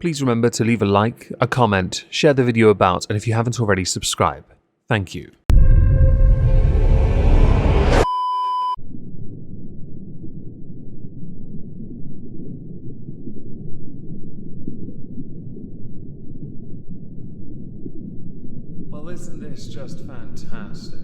Please remember to leave a like, a comment, share the video about, and if you haven't already, subscribe. Thank you. Well, isn't this just fantastic?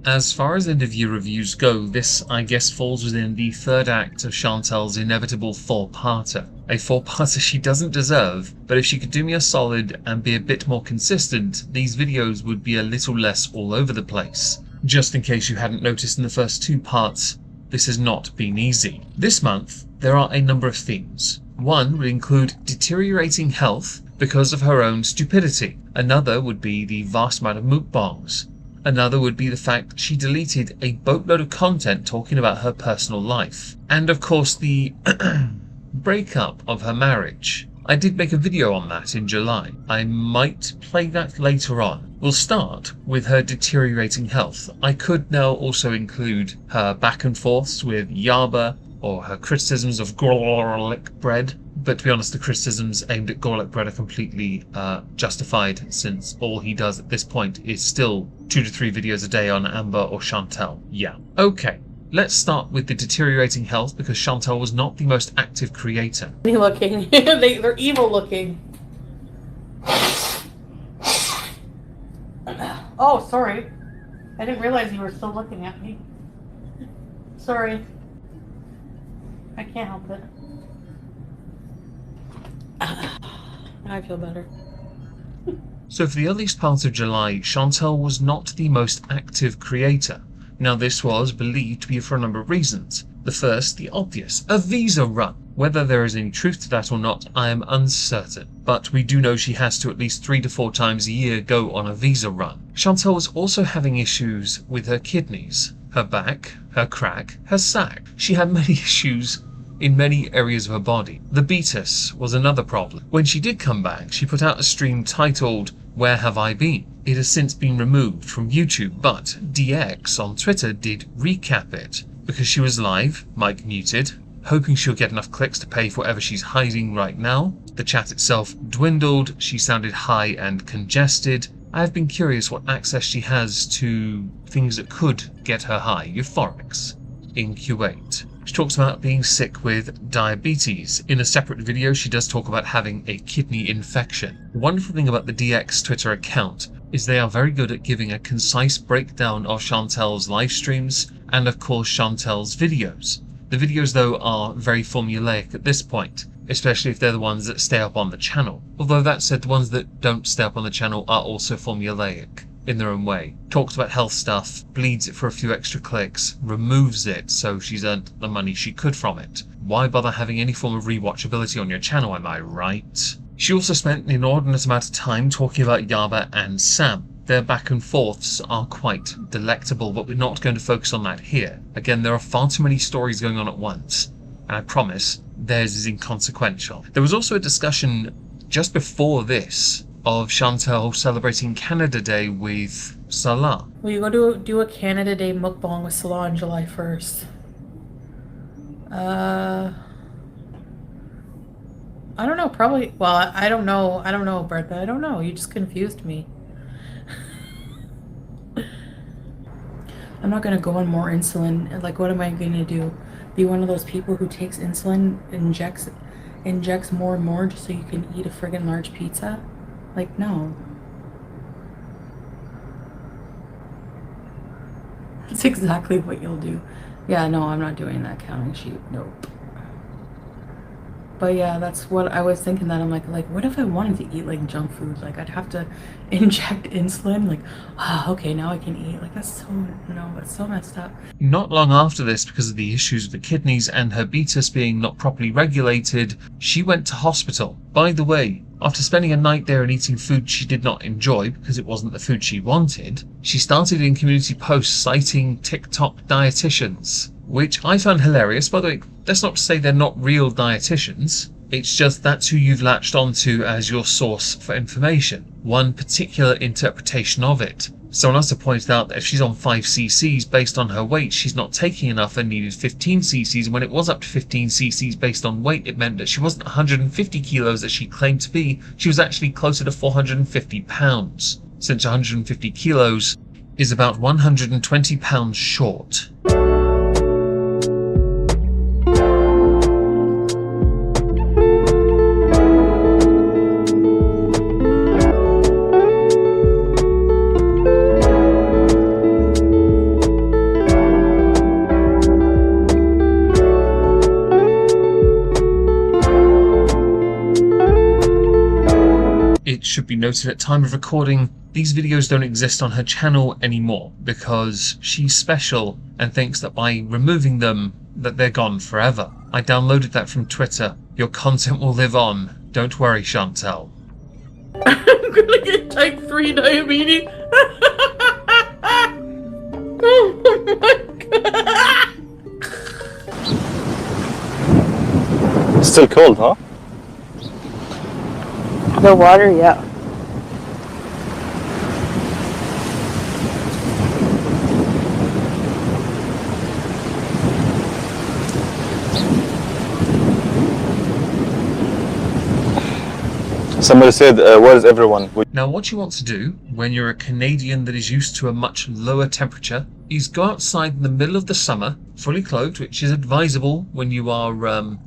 As far as interview reviews go, this, I guess, falls within the third act of Chantals' inevitable four-parter. A four-parter she doesn't deserve, but if she could do me a solid and be a bit more consistent, these videos would be a little less all over the place. Just in case you hadn't noticed in the first two parts, this has not been easy. This month, there are a number of themes. One would include deteriorating health because of her own stupidity. Another would be the vast amount of mukbangs. Another would be the fact she deleted a boatload of content talking about her personal life. And of course the breakup of her marriage. I did make a video on that in July. I might play that later on. We'll start with her deteriorating health. I could now also include her back and forths with Yaba, or her criticisms of garlic bread. But to be honest, the criticisms aimed at garlic bread are completely justified, since all he does at this point is still 2 to 3 videos a day on Amber or Chantal. Yeah. Okay, let's start with the deteriorating health, because Chantal was not the most active creator. Looking. They're evil looking. Oh, sorry. I didn't realize you were still looking at me. Sorry. I can't help it. I feel better. So for the earliest part of July, Chantal was not the most active creator. Now this was believed to be for a number of reasons. The first, the obvious, a visa run. Whether there is any truth to that or not, I am uncertain. But we do know she has to at least 3 to 4 times a year go on a visa run. Chantal was also having issues with her kidneys, her back, her crack, her sack. She had many issues in many areas of her body. The beatus was another problem. When she did come back, she put out a stream titled, "Where Have I Been?" It has since been removed from YouTube, but DX on Twitter did recap it, because she was live, mic muted, hoping she'll get enough clicks to pay for whatever she's hiding right now. The chat itself dwindled, she sounded high and congested. I have been curious what access she has to things that could get her high, euphorics, in Q8. She talks about being sick with diabetes. In a separate video, she does talk about having a kidney infection. The wonderful thing about the DX Twitter account is they are very good at giving a concise breakdown of Chantal's live streams and of course Chantal's videos. The videos though are very formulaic at this point, especially if they're the ones that stay up on the channel. Although that said, the ones that don't stay up on the channel are also formulaic in their own way. Talks about health stuff, bleeds it for a few extra clicks, removes it so she's earned the money she could from it. Why bother having any form of rewatchability on your channel, am I right? She also spent an inordinate amount of time talking about Yaba and Sam. Their back and forths are quite delectable, but we're not going to focus on that here. Again, there are far too many stories going on at once, and I promise theirs is inconsequential. There was also a discussion just before this of Chantal celebrating Canada Day with Salah. Well, you go to do a Canada Day mukbang with Salah on July 1st. I don't know, probably, well, I don't know, Bertha, I don't know, you just confused me. I'm not gonna go on more insulin. Like, what am I gonna do? Be one of those people who takes insulin, injects more and more just so you can eat a friggin' large pizza? Like, no. That's exactly what you'll do. Yeah, no, I'm not doing that counting sheet. Nope. But yeah, that's what I was thinking, that I'm like, what if I wanted to eat like junk food? Like, I'd have to inject insulin. Like, okay, now I can eat. Like, that's so, no, that's so messed up. Not long after this, because of the issues with the kidneys and her beatus being not properly regulated, she went to hospital. By the way, after spending a night there and eating food she did not enjoy because it wasn't the food she wanted, she started in community posts citing TikTok dietitians, which I found hilarious. By the way, that's not to say they're not real dietitians. It's just that's who you've latched onto as your source for information, one particular interpretation of it. Someone else pointed out that if she's on 5 cc's based on her weight, she's not taking enough and needed 15 cc's, and when it was up to 15 cc's based on weight, it meant that she wasn't 150 kilos that she claimed to be, she was actually closer to 450 pounds, since 150 kilos is about 120 pounds short. It should be noted at time of recording, these videos don't exist on her channel anymore because she's special and thinks that by removing them, that they're gone forever. I downloaded that from Twitter. Your content will live on. Don't worry, Chantal. I'm gonna get type 3 diabetes. Oh my god. Still cold, huh? The water, yeah. Somebody said, where is everyone? Now what you want to do, when you're a Canadian that is used to a much lower temperature, is go outside in the middle of the summer, fully clothed, which is advisable when you are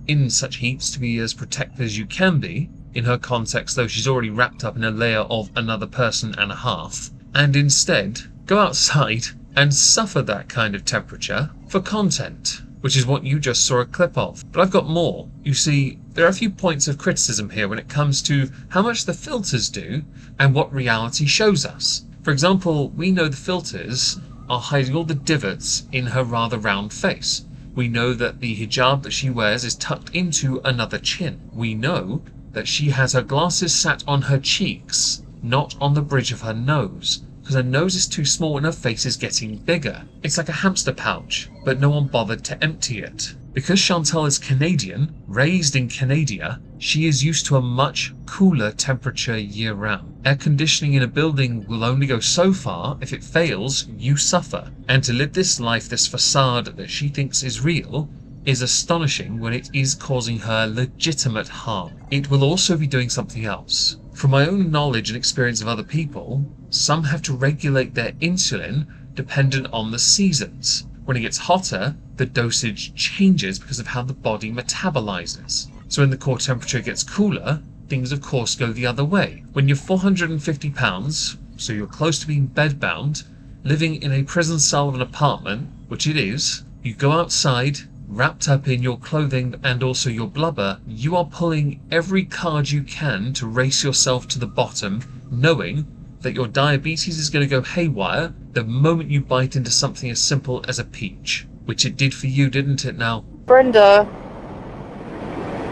in such heats to be as protected as you can be. In her context, though, she's already wrapped up in a layer of another person and a half. And instead, go outside and suffer that kind of temperature for content, which is what you just saw a clip of. But I've got more. You see, there are a few points of criticism here when it comes to how much the filters do and what reality shows us. For example, we know the filters are hiding all the divots in her rather round face. We know that the hijab that she wears is tucked into another chin. We know that she has her glasses sat on her cheeks, not on the bridge of her nose, because her nose is too small and her face is getting bigger. It's like a hamster pouch, but no one bothered to empty it. Because Chantal is Canadian, raised in Canada, she is used to a much cooler temperature year-round. Air conditioning in a building will only go so far. If it fails, you suffer. And to live this life, this facade that she thinks is real, is astonishing when it is causing her legitimate harm. It will also be doing something else. From my own knowledge and experience of other people, some have to regulate their insulin dependent on the seasons. When it gets hotter, the dosage changes because of how the body metabolizes. So when the core temperature gets cooler, things of course go the other way. When you're 450 pounds, so you're close to being bedbound, living in a prison cell of an apartment, which it is, you go outside, wrapped up in your clothing and also your blubber, you are pulling every card you can to race yourself to the bottom, knowing that your diabetes is going to go haywire the moment you bite into something as simple as a peach. Which it did for you, didn't it now? Brenda.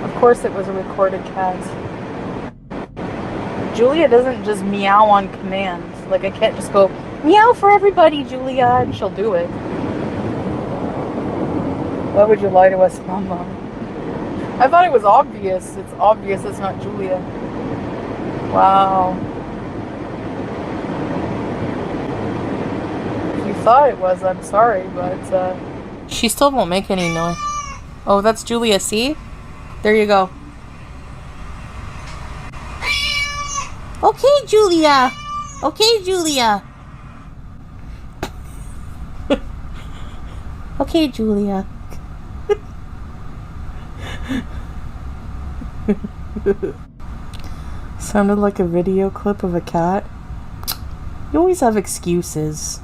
Of course it was a recorded cat. Julia doesn't just meow on command. Like, I can't just go, meow for everybody, Julia, and she'll do it. Why would you lie to us, Mama? I thought it was obvious. It's obvious it's not Julia. Wow. If you thought it was, I'm sorry, but, she still won't make any noise. Oh, that's Julia, see? There you go. Okay, Julia! Okay, Julia! Okay, Julia. Sounded like a video clip of a cat. You always have excuses.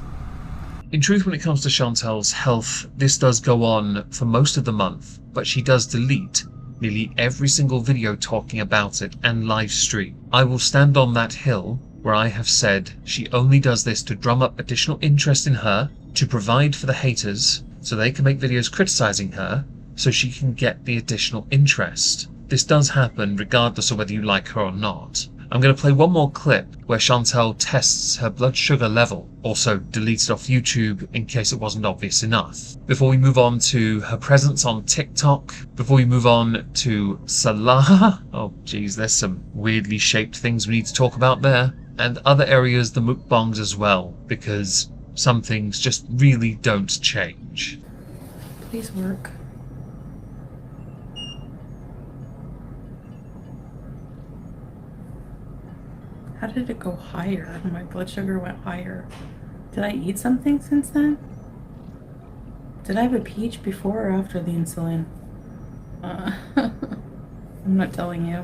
In truth, when it comes to Chantal's health, this does go on for most of the month, but she does delete nearly every single video talking about it and live stream. I will stand on that hill where I have said she only does this to drum up additional interest in her, to provide for the haters so they can make videos criticizing her, so she can get the additional interest. This does happen regardless of whether you like her or not. I'm going to play one more clip where Chantal tests her blood sugar level, also deleted off YouTube in case it wasn't obvious enough, before we move on to her presence on TikTok, before we move on to Salah. Oh geez, there's some weirdly shaped things we need to talk about there, and other areas, the mukbangs as well, because some things just really don't change. Please work. How did it go higher? My blood sugar went higher. Did I eat something since then? Did I have a peach before or after the insulin? I'm not telling you.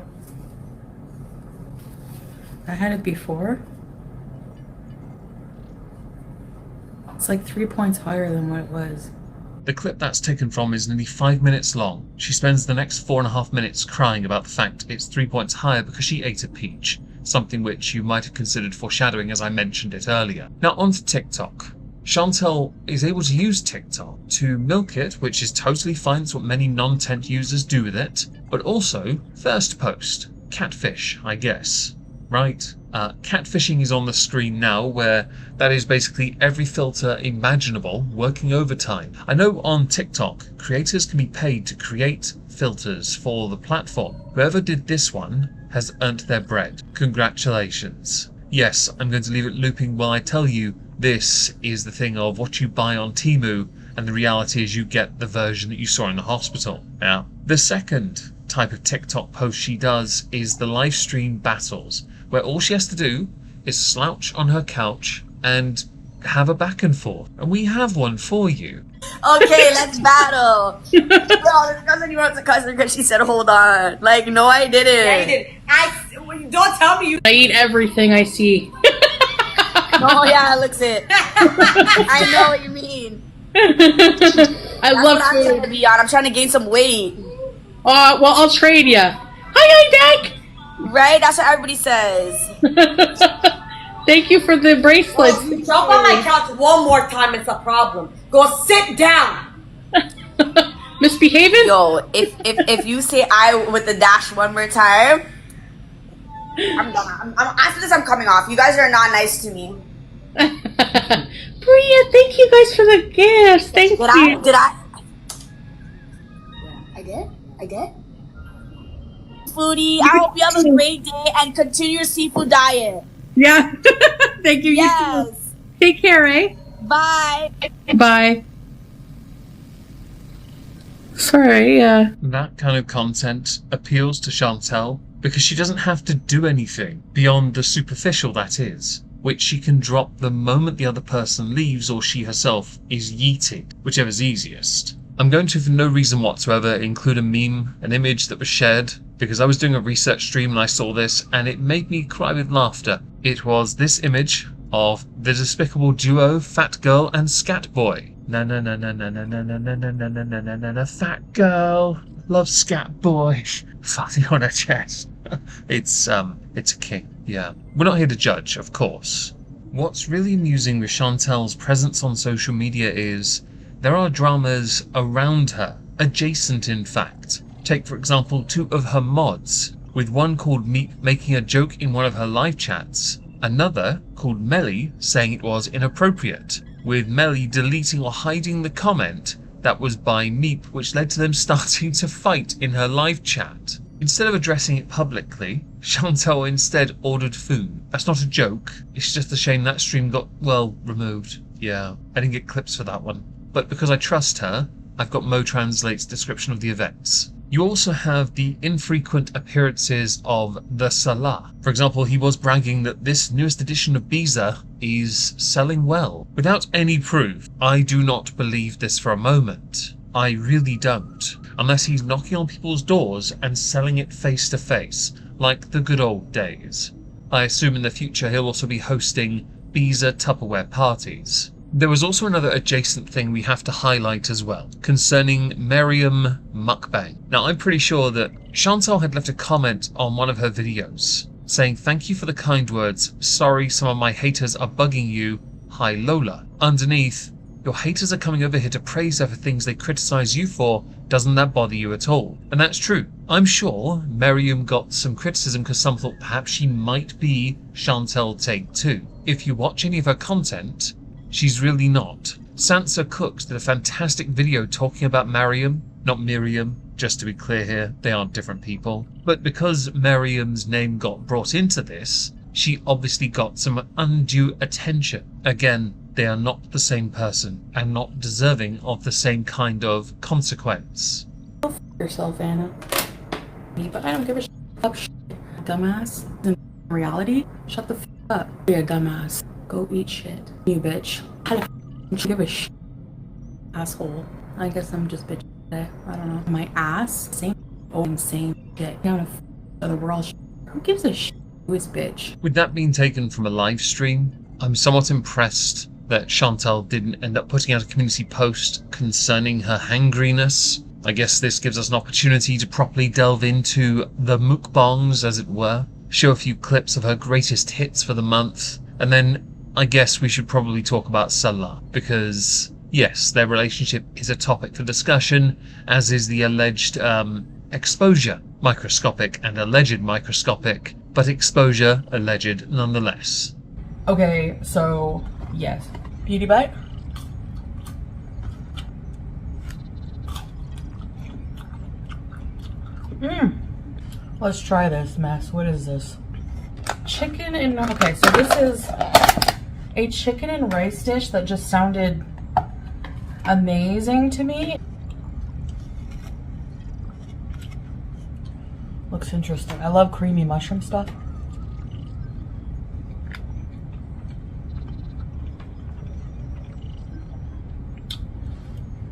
I had it before. It's like 3 points higher than what it was. The clip that's taken from is nearly 5 minutes long. She spends the next 4.5 minutes crying about the fact it's 3 points higher because she ate a peach, something which you might have considered foreshadowing as I mentioned it earlier. Now on to TikTok. Chantal is able to use TikTok to milk it, which is totally fine. It's what many non-tent users do with it, but also first post. Catfish, I guess. Right? Catfishing is on the screen now, where that is basically every filter imaginable working overtime. I know on TikTok, creators can be paid to create filters for the platform. Whoever did this one has earned their bread. Congratulations. Yes, I'm going to leave it looping while I tell you this is the thing of what you buy on Temu, and the reality is you get the version that you saw in the hospital. Now, the second type of TikTok post she does is the live stream battles, where all she has to do is slouch on her couch and have a back and forth. And we have one for you. Okay, let's battle. No, this cousin, you want to cuss her because she said, hold on. Like, no, I didn't. Yeah, you did. Don't tell me you. I eat everything I see. Oh, yeah, looks it. I know what you mean. I That's love what I'm trying to food. be on. I'm trying to gain some weight. Well, I'll trade ya. Hi, Dad. Right? That's what everybody says. Thank you for the bracelets. You jump on my couch one more time, it's a problem. Go sit down. Misbehaving? Yo, if you say I with the dash one more time, I'm done. After this, I'm coming off. You guys are not nice to me. Bria, thank you guys for the gifts. Thank you. I did? Foodie, I hope you have a great day and continue your seafood diet. Yeah. Thank you. Yes. You too. Take care, eh? Bye. Bye. Sorry, That kind of content appeals to Chantal because she doesn't have to do anything beyond the superficial, that is, which she can drop the moment the other person leaves or she herself is yeeted, whichever's easiest. I'm going to, for no reason whatsoever, include a meme, an image that was shared, because I was doing a research stream and I saw this, and it made me cry with laughter. It was this image of the despicable duo Fat Girl and Scat Boy. Na na na na na na na na na na na na na na na na. Fat Girl, love Scat Boy, fatty on her chest. It's a king, yeah. We're not here to judge, of course. What's really amusing with Chantal's presence on social media is there are dramas around her, adjacent in fact. Take for example 2 of her mods, with one called Meep making a joke in one of her live chats, another called Melly saying it was inappropriate, with Melly deleting or hiding the comment that was by Meep, which led to them starting to fight in her live chat. Instead of addressing it publicly, Chantal instead ordered food. That's not a joke, it's just a shame that stream got, well, removed. Yeah, I didn't get clips for that one. But because I trust her, I've got Mo Translate's description of the events. You also have the infrequent appearances of the Salah. For example, he was bragging that this newest edition of Biza is selling well. Without any proof, I do not believe this for a moment. I really don't. Unless he's knocking on people's doors and selling it face to face, like the good old days. I assume in the future he'll also be hosting Biza Tupperware parties. There was also another adjacent thing we have to highlight as well, concerning Miriam Mukbang. Now I'm pretty sure that Chantal had left a comment on one of her videos, saying thank you for the kind words, sorry some of my haters are bugging you, hi Lola. Underneath, your haters are coming over here to praise her for things they criticize you for, Doesn't that bother you at all? And that's true. I'm sure Miriam got some criticism because some thought perhaps she might be Chantal Take 2. If you watch any of her content, she's really not. Sansa Cooks did a fantastic video talking about Miriam, not Miriam, just to be clear here, they aren't different people. But because Miriam's name got brought into this, she obviously got some undue attention. Again, they are not the same person and not deserving of the same kind of consequence. Go f yourself, Anna. But I don't give a shit up, dumbass. In reality, shut the f up. You're a dumbass. Go eat shit. You bitch. How the f give a shit? Asshole. I guess I'm just bitch today. I don't know. My ass? Same. Oh, insane shit. Down to f we're all shit. Who gives a shit? Who is bitch? With that being taken from a live stream, I'm somewhat impressed that Chantal didn't end up putting out a community post concerning her hangriness. I guess this gives us an opportunity to properly delve into the mukbangs, as it were, show a few clips of her greatest hits for the month, and then I guess we should probably talk about Salah, because yes, their relationship is a topic for discussion, as is the alleged exposure, microscopic and alleged microscopic, but exposure alleged nonetheless. Okay, so yes. Beauty bite? Let's try this mess. What is this? Chicken and... Okay, so this is a chicken and rice dish that just sounded amazing to me. Looks interesting. I love creamy mushroom stuff.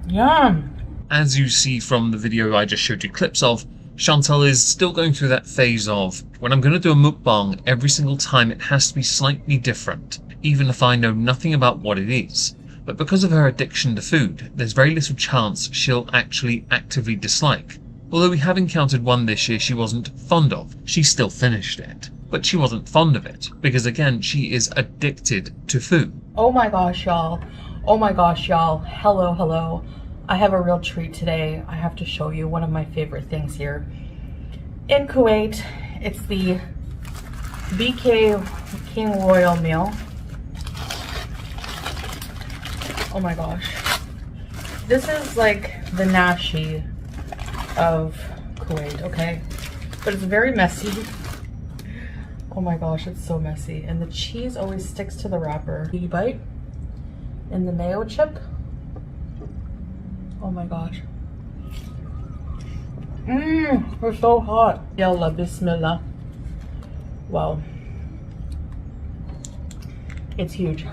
Yum! As you see from the video I just showed you clips of, Chantal is still going through that phase of, when I'm going to do a mukbang, every single time it has to be slightly different, even if I know nothing about what it is. But because of her addiction to food, there's very little chance she'll actually actively dislike. Although we have encountered one this year she wasn't fond of, she still finished it. But she wasn't fond of it, because again, she is addicted to food. Oh my gosh, y'all. Oh my gosh, y'all. Hello, hello. I have a real treat today. I have to show you one of my favorite things here. In Kuwait, it's the BK King Royal meal. Oh my gosh. This is like the nashi of Kuwait, okay? But it's very messy. Oh my gosh, it's so messy. And the cheese always sticks to the wrapper. You bite? And the mayo chip. Oh my gosh. It's so hot. Yalla bismillah. Wow. It's huge.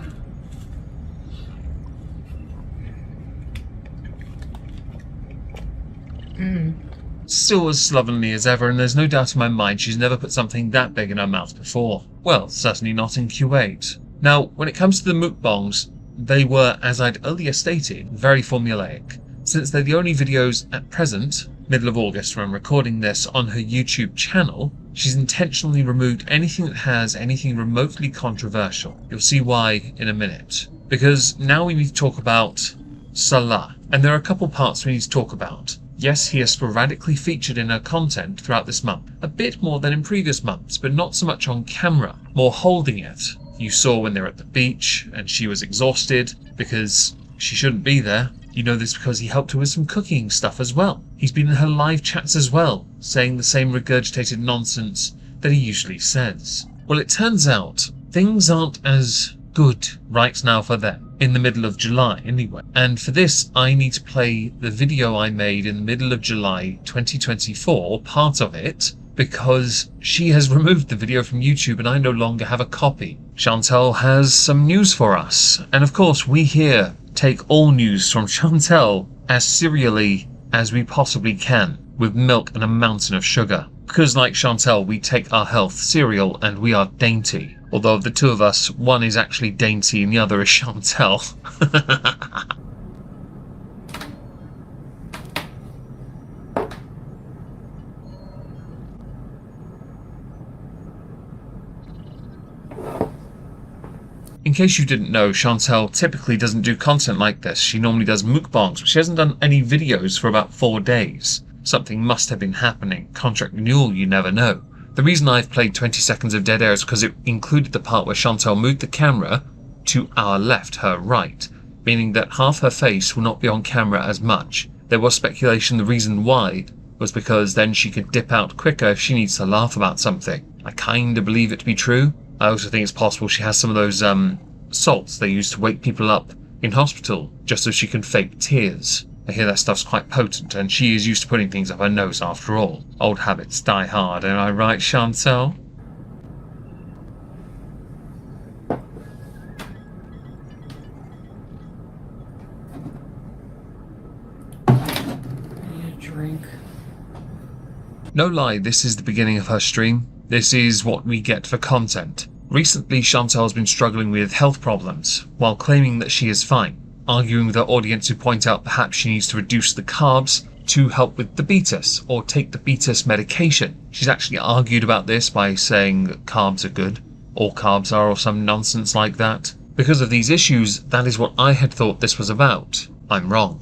Still as slovenly as ever, and there's no doubt in my mind she's never put something that big in her mouth before. Well, certainly not in Kuwait. Now, when it comes to the mukbangs, they were, as I'd earlier stated, very formulaic. Since they're the only videos at present, middle of August when I'm recording this, on her YouTube channel, she's intentionally removed anything that has anything remotely controversial. You'll see why in a minute. Because now we need to talk about Salah, and there are a couple parts we need to talk about. Yes, he has sporadically featured in her content throughout this month, a bit more than in previous months, but not so much on camera, more holding it. You saw when they were at the beach, and she was exhausted, because she shouldn't be there. You know this because he helped her with some cooking stuff as well. He's been in her live chats as well, saying the same regurgitated nonsense that he usually says. Well, it turns out things aren't as good right now for them, in the middle of July anyway. And for this, I need to play the video I made in the middle of July 2024, part of it, because she has removed the video from YouTube and I no longer have a copy. Chantal has some news for us, and of course we here take all news from Chantal as serially as we possibly can, with milk and a mountain of sugar. Because like Chantal, we take our health serial and we are dainty. Although of the two of us, one is actually dainty and the other is Chantal. In case you didn't know, Chantal typically doesn't do content like this. She normally does mukbangs, but she hasn't done any videos for about 4 days. Something must have been happening. Contract renewal, you never know. The reason I've played 20 seconds of dead air is because it included the part where Chantal moved the camera to our left, her right, meaning that half her face will not be on camera as much. There was speculation the reason why was because then she could dip out quicker if she needs to laugh about something. I kinda believe it to be true. I also think it's possible she has some of those salts they use to wake people up in hospital just so she can fake tears. I hear that stuff's quite potent, and she is used to putting things up her nose after all. Old habits die hard, am I right, Chantal? Drink. No lie, this is the beginning of her stream. This is what we get for content. Recently, Chantal's been struggling with health problems, while claiming that she is fine, arguing with her audience who point out perhaps she needs to reduce the carbs to help with diabetes, or take diabetes medication. She's actually argued about this by saying that carbs are good, all carbs are, or some nonsense like that. Because of these issues, that is what I had thought this was about. I'm wrong.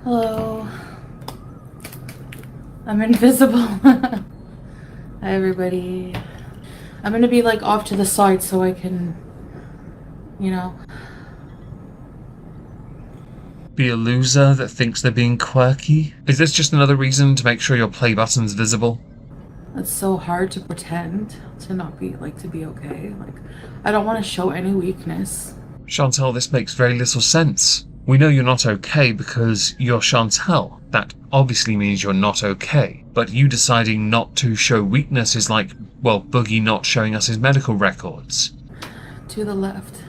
Hello. I'm invisible. Hi everybody. I'm gonna be like off to the side so I can, you know. Be a loser that thinks they're being quirky? Is this just another reason to make sure your play button's visible? It's so hard to pretend to not be, like, to be okay. Like, I don't want to show any weakness. Chantal, this makes very little sense. We know you're not okay because you're Chantal. That obviously means you're not okay. But you deciding not to show weakness is like, well, Boogie not showing us his medical records. To the left.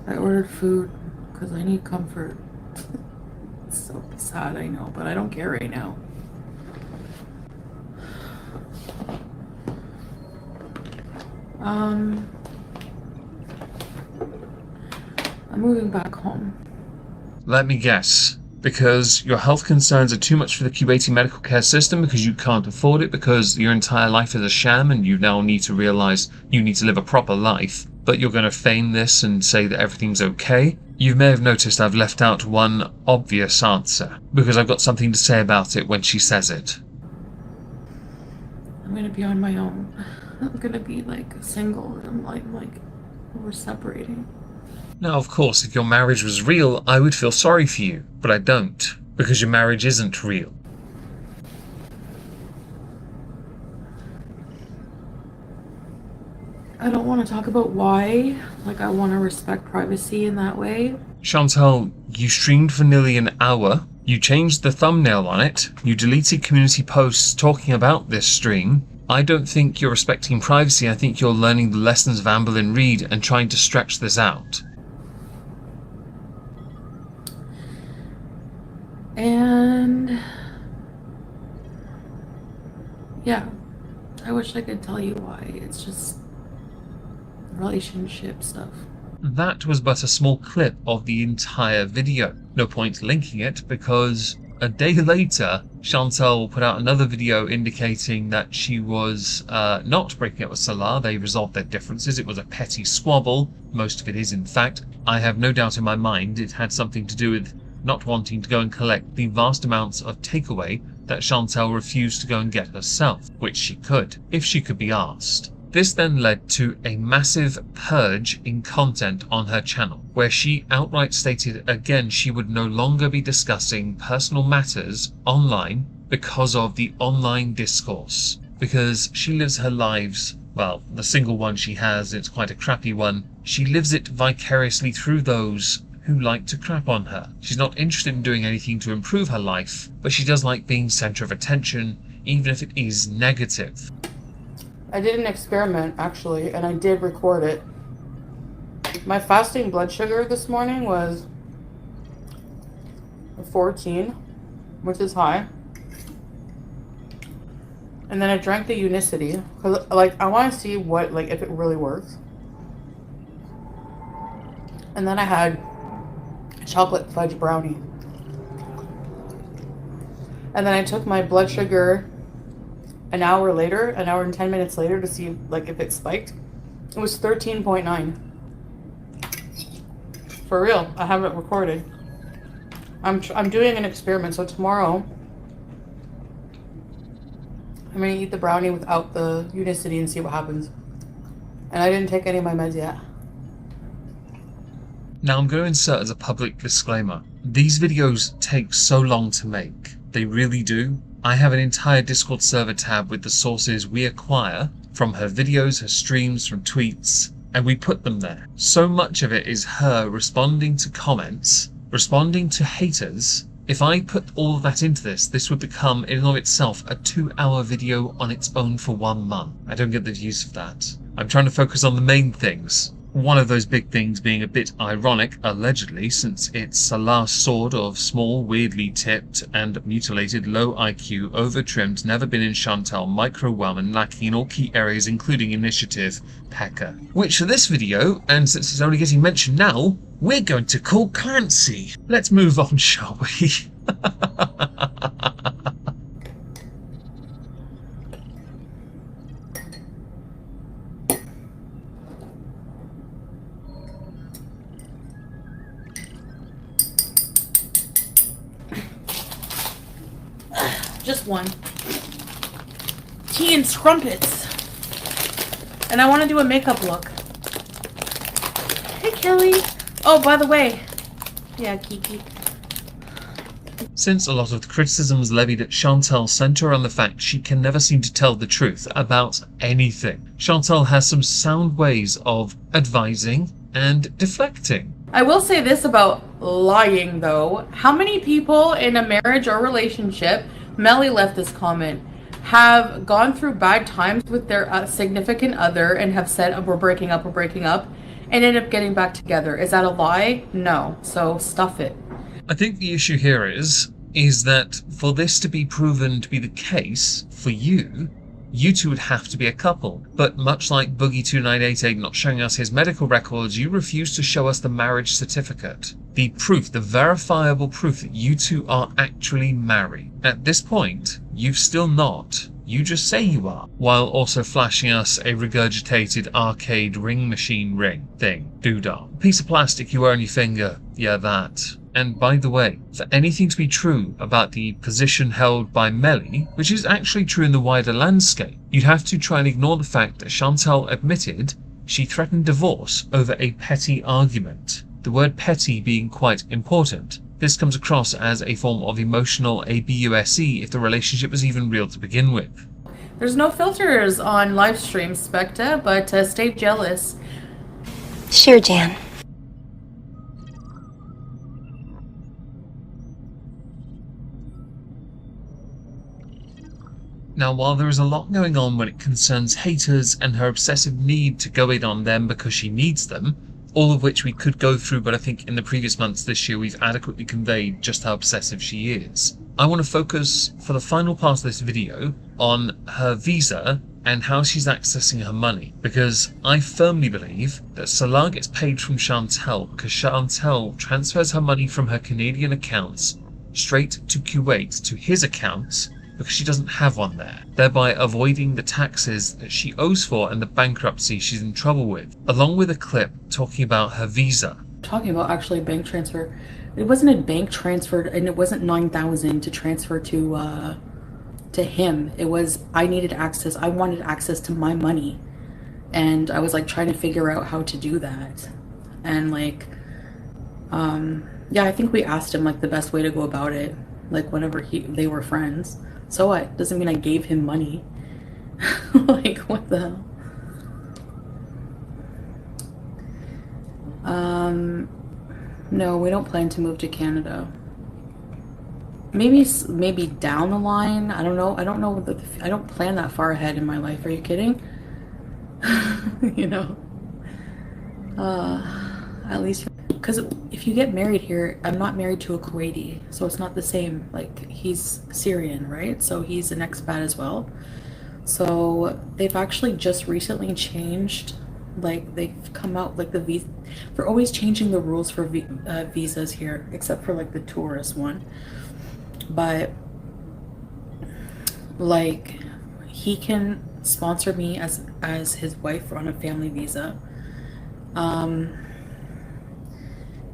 I ordered food because I need comfort. It's so sad, I know, but I don't care right now. I'm moving back home. Let me guess. Because your health concerns are too much for the Kuwaiti medical care system, because you can't afford it, because your entire life is a sham and you now need to realize you need to live a proper life, but you're going to feign this and say that everything's okay? You may have noticed I've left out one obvious answer, because I've got something to say about it when she says it. I'm gonna be on my own. I'm gonna be like single and like we're separating. Now, of course, if your marriage was real, I would feel sorry for you, but I don't, because your marriage isn't real. I don't want to talk about why. Like, I want to respect privacy in that way. Chantal, you streamed for nearly an hour, you changed the thumbnail on it, you deleted community posts talking about this stream. I don't think you're respecting privacy, I think you're learning the lessons of Amber Lynn Reid and trying to stretch this out. And yeah, I wish I could tell you why. It's just relationship stuff. That was but a small clip of the entire video. No point linking it, because a day later, Chantal put out another video indicating that she was not breaking up with Salah. They resolved their differences. It was a petty squabble. Most of it is, in fact. I have no doubt in my mind it had something to do with not wanting to go and collect the vast amounts of takeaway that Chantal refused to go and get herself, which she could, if she could be asked. This then led to a massive purge in content on her channel, where she outright stated again she would no longer be discussing personal matters online because of the online discourse. Because she lives her lives, well, the single one she has, it's quite a crappy one, she lives it vicariously through those who like to crap on her. She's not interested in doing anything to improve her life, but she does like being center of attention, even if it is negative. I did an experiment, actually, and I did record it. My fasting blood sugar this morning was 14, which is high. And then I drank the Unicity, because, like, I want to see what, like, if it really works. And then I had chocolate fudge brownie. And then I took my blood sugar an hour and 10 minutes later to see like if it spiked. It was 13.9. For real, I have it recorded. I'm doing an experiment, so tomorrow I'm gonna eat the brownie without the unicity and see what happens. And I didn't take any of my meds yet. Now I'm going to insert as a public disclaimer. These videos take so long to make. They really do. I have an entire Discord server tab with the sources we acquire from her videos, her streams, from tweets, and we put them there. So much of it is her responding to comments, responding to haters. If I put all of that into this would become in and of itself a 2-hour video on its own for 1 month. I don't get the use of that. I'm trying to focus on the main things. One of those big things being a bit ironic, allegedly, since it's a last sword of small, weirdly tipped and mutilated, low IQ, over-trimmed, never been in Chantal, micro-whelm and lacking in all key areas including initiative, Pecker. Which for this video, and since it's only getting mentioned now, we're going to call Clancy. Let's move on, shall we? Just one. Tea and crumpets. And I want to do a makeup look. Hey, Kelly. Oh, by the way. Yeah, Kiki. Since a lot of the criticisms levied at Chantal centre around the fact she can never seem to tell the truth about anything, Chantal has some sound ways of advising and deflecting. I will say this about lying, though. How many people in a marriage or relationship, Melly left this comment, have gone through bad times with their significant other and have said, oh, we're breaking up, and end up getting back together? Is that a lie? No. So stuff it. I think the issue here is that for this to be proven to be the case for you, you two would have to be a couple. But much like Boogie2988 not showing us his medical records, you refuse to show us the marriage certificate. The proof, the verifiable proof that you two are actually married. At this point, you've still not. You just say you are, while also flashing us a regurgitated arcade ring machine ring thing, doodah. Piece of plastic you wear on your finger, yeah, that. And by the way, for anything to be true about the position held by Melly, which is actually true in the wider landscape, you'd have to try and ignore the fact that Chantal admitted she threatened divorce over a petty argument. The word petty being quite important. This comes across as a form of emotional abuse if the relationship was even real to begin with. There's no filters on live stream, Specta, but stay jealous. Sure, Jan. Now, while there is a lot going on when it concerns haters and her obsessive need to go in on them because she needs them, all of which we could go through, but I think in the previous months this year we've adequately conveyed just how obsessive she is. I want to focus for the final part of this video on her visa and how she's accessing her money, because I firmly believe that Salah gets paid from Chantal because Chantal transfers her money from her Canadian accounts straight to Kuwait to his accounts because she doesn't have one there, thereby avoiding the taxes that she owes for and the bankruptcy she's in trouble with, along with a clip talking about her visa. Talking about actually bank transfer. It wasn't a bank transfer, and it wasn't 9,000 to transfer to him. It was, I wanted access to my money. And I was like trying to figure out how to do that. And like, yeah, I think we asked him like the best way to go about it. Like whenever they were friends. So what? Doesn't mean I gave him money. Like, what the hell? No, we don't plan to move to Canada. Maybe down the line. I don't know. I don't plan that far ahead in my life. Are you kidding? You know. At least because if you get married here, I'm not married to a Kuwaiti, so it's not the same. Like, he's Syrian, right? So he's an expat as well. So they've actually just recently changed Like, they've come out, like, the visa, they're always changing the rules for visas here, except for, like, the tourist one. But, like, he can sponsor me as his wife on a family visa.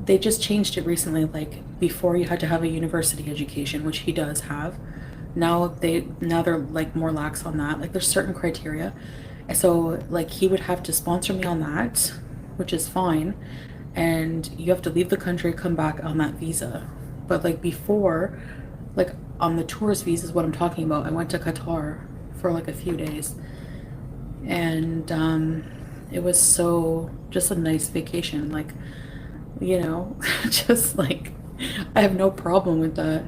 They just changed it recently. Like, before you had to have a university education, which he does have. Now they're like more lax on that. Like, there's certain criteria. And so, like, he would have to sponsor me on that, which is fine. And you have to leave the country, come back on that visa. But, like, before, like, on the tourist visa is what I'm talking about. I went to Qatar for like a few days. And it was just a nice vacation. Like, you know, just like, I have no problem with that.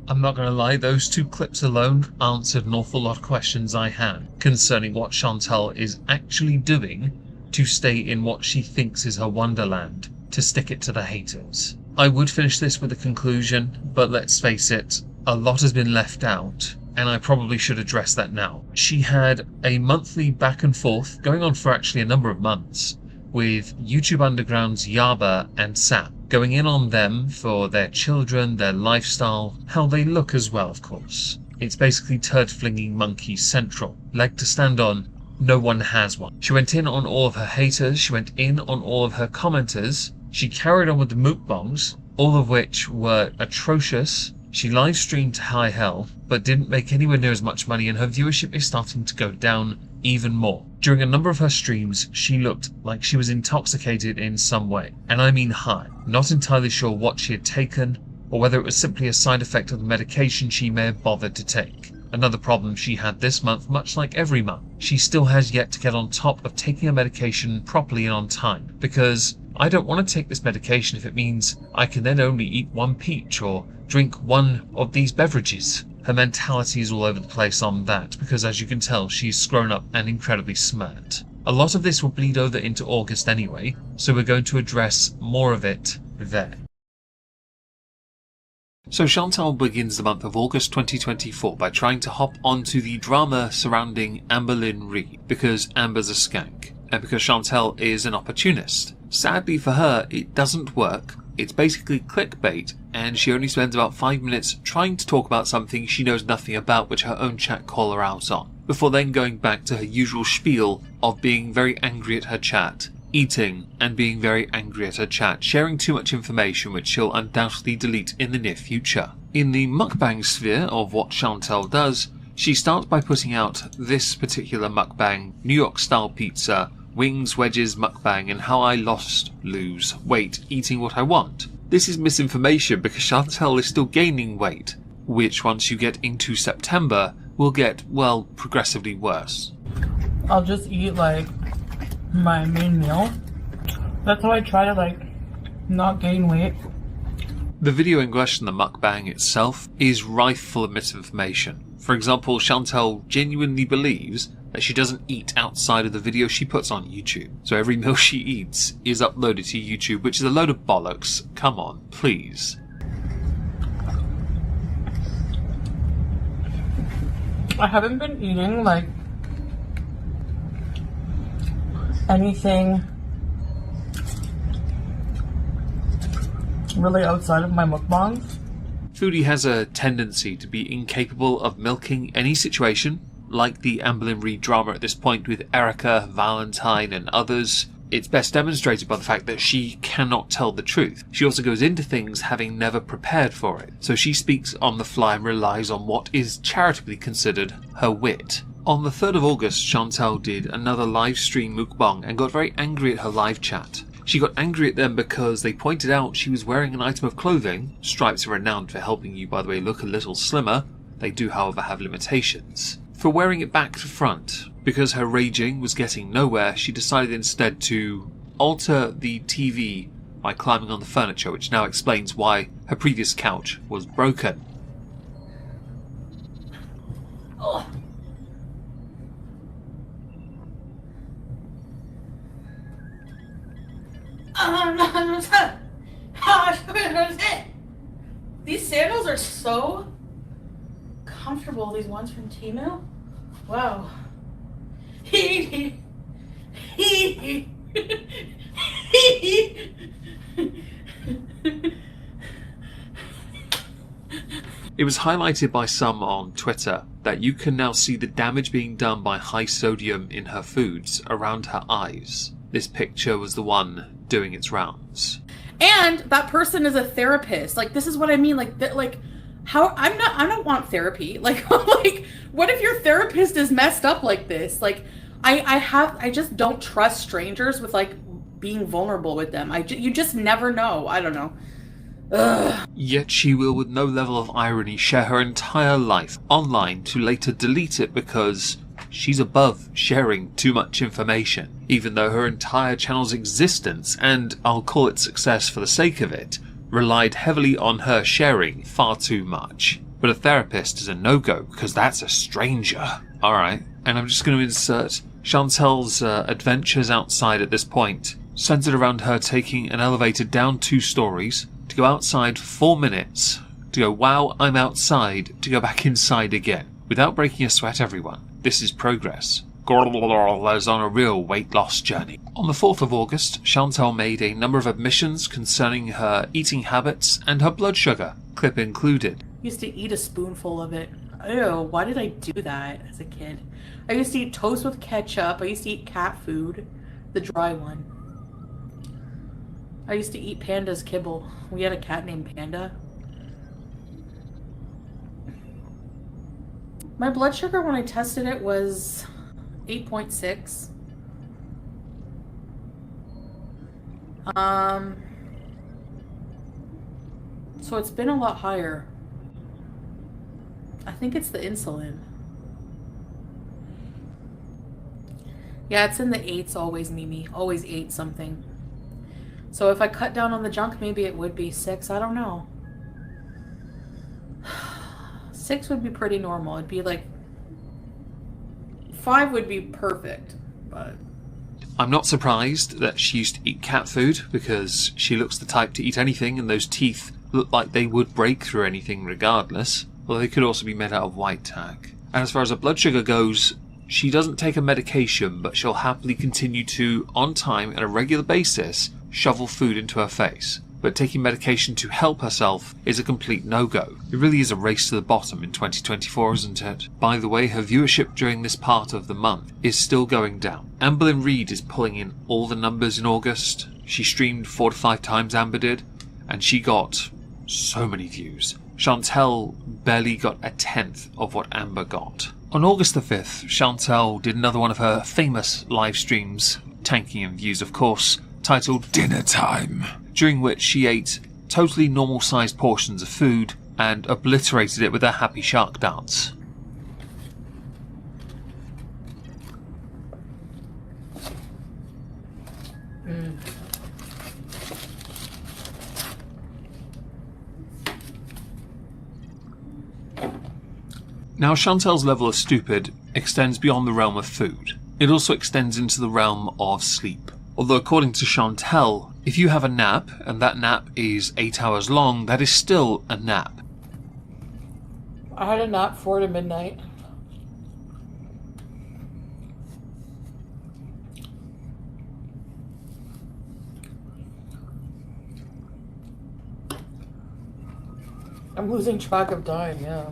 I'm not going to lie, those two clips alone answered an awful lot of questions I had concerning what Chantal is actually doing to stay in what she thinks is her wonderland, to stick it to the haters. I would finish this with a conclusion, but let's face it, a lot has been left out, and I probably should address that now. She had a monthly back and forth, going on for actually a number of months, with YouTube Underground's Yaba and Sap, going in on them for their children, their lifestyle, how they look as well, of course. It's basically turd-flinging monkey central. Leg to stand on, no one has one. She went in on all of her haters, she went in on all of her commenters, she carried on with the mukbangs, all of which were atrocious. She live streamed to high hell, but didn't make anywhere near as much money, and her viewership is starting to go down even more. During a number of her streams, she looked like she was intoxicated in some way, and I mean high. Not entirely sure what she had taken, or whether it was simply a side effect of the medication she may have bothered to take. Another problem she had this month, much like every month, she still has yet to get on top of taking her medication properly and on time, because I don't want to take this medication if it means I can then only eat one peach or drink one of these beverages. Her mentality is all over the place on that, because as you can tell, she's grown up and incredibly smart. A lot of this will bleed over into August anyway, so we're going to address more of it there. So Chantal begins the month of August 2024 by trying to hop onto the drama surrounding Amber Lynn Reid, because Amber's a skank, and because Chantal is an opportunist. Sadly for her, it doesn't work. It's basically clickbait, and she only spends about 5 minutes trying to talk about something she knows nothing about, which her own chat call her out on, before then going back to her usual spiel of being very angry at her chat, eating, and being very angry at her chat, sharing too much information which she'll undoubtedly delete in the near future. In the mukbang sphere of what Chantal does, she starts by putting out this particular mukbang, New York style pizza, wings, wedges, mukbang, and how I lose weight eating what I want. This is misinformation because Chantal is still gaining weight, which once you get into September will get, well, progressively worse. I'll just eat like my main meal. That's how I try to like not gain weight. The video in question, the mukbang itself, is rife full of misinformation. For example, Chantal genuinely believes that she doesn't eat outside of the video she puts on YouTube. So every meal she eats is uploaded to YouTube, which is a load of bollocks. Come on, please. I haven't been eating like anything really outside of my mukbangs. Foodie has a tendency to be incapable of milking any situation, like the Amber Lynn Reid drama at this point with Erica, Valentine and others. It's best demonstrated by the fact that she cannot tell the truth. She also goes into things having never prepared for it, so she speaks on the fly and relies on what is charitably considered her wit. On the 3rd of August, Chantal did another live stream mukbang and got very angry at her live chat. She got angry at them because they pointed out she was wearing an item of clothing. Stripes are renowned for helping you, by the way, look a little slimmer. They do, however, have limitations. For wearing it back to front. Because her raging was getting nowhere, she decided instead to alter the TV by climbing on the furniture, which now explains why her previous couch was broken. Oh. These sandals are so comfortable, these ones from Temu. Wow. It was highlighted by some on Twitter that you can now see the damage being done by high sodium in her foods around her eyes. This picture was the one doing its rounds. And that person is a therapist. Like, this is what I mean. Like, how I don't want therapy. Like, like, what if your therapist is messed up like this? Like, I just don't trust strangers with like being vulnerable with them. You just never know. I don't know. Ugh. Yet she will, with no level of irony, share her entire life online to later delete it because she's above sharing too much information, even though her entire channel's existence, and I'll call it success for the sake of it, relied heavily on her sharing far too much. But a therapist is a no-go because that's a stranger. Alright, and I'm just going to insert Chantal's adventures outside at this point, centered around her taking an elevator down 2 stories, to go outside for 4 minutes, to go, wow, I'm outside, to go back inside again, without breaking a sweat, everyone. This is progress. Is on a real weight loss journey. On the 4th of August, Chantal made a number of admissions concerning her eating habits and her blood sugar, clip included. Used to eat a spoonful of it. Ew, why did I do that as a kid? I used to eat toast with ketchup. I used to eat cat food, the dry one. I used to eat Panda's kibble. We had a cat named Panda. My blood sugar when I tested it was 8.6. So it's been a lot higher. I think it's the insulin. Yeah, it's in the 8s always, Mimi. Always 8 something. So if I cut down on the junk, maybe it would be 6. I don't know. 6 would be pretty normal. It'd be like 5 would be perfect, but I'm not surprised that she used to eat cat food because she looks the type to eat anything and those teeth look like they would break through anything regardless, although they could also be made out of white tack. And as far as her blood sugar goes, she doesn't take a medication, but she'll happily continue to, on time and a regular basis, shovel food into her face. But taking medication to help herself is a complete no-go. It really is a race to the bottom in 2024, isn't it? By the way, her viewership during this part of the month is still going down. Amberlynn Reid is pulling in all the numbers in August. She streamed 4 to 5 times, Amber did, and she got so many views. Chantal barely got a 10th of what Amber got. On August the 5th, Chantal did another one of her famous live streams, tanking in views of course, titled Dinner Time, during which she ate totally normal-sized portions of food and obliterated it with a happy shark dance. Now, Chantal's level of stupid extends beyond the realm of food. It also extends into the realm of sleep. Although according to Chantal, if you have a nap, and that nap is 8 hours long, that is still a nap. I had a nap 4 to midnight. I'm losing track of time, yeah.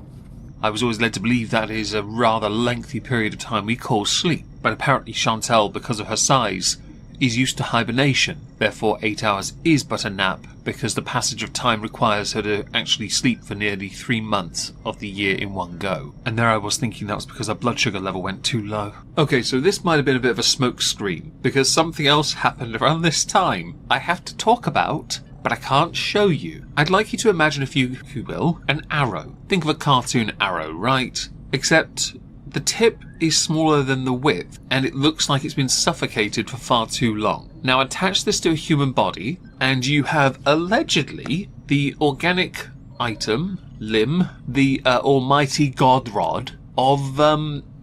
I was always led to believe that is a rather lengthy period of time we call sleep, but apparently Chantal, because of her size, is used to hibernation. Therefore 8 hours is but a nap, because the passage of time requires her to actually sleep for nearly 3 months of the year in one go. And there I was thinking that was because her blood sugar level went too low. Okay, so this might have been a bit of a smoke screen, because something else happened around this time I have to talk about, but I can't show you. I'd like you to imagine, if you will, an arrow. Think of a cartoon arrow, right? Except the tip is smaller than the width, and it looks like it's been suffocated for far too long. Now attach this to a human body, and you have allegedly the organic item, limb, the almighty god rod of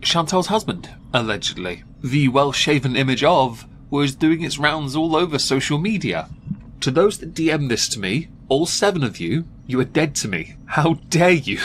Chantal's husband, allegedly. The well-shaven image of was doing its rounds all over social media. To those that DM this to me, all 7 of you, you are dead to me. How dare you?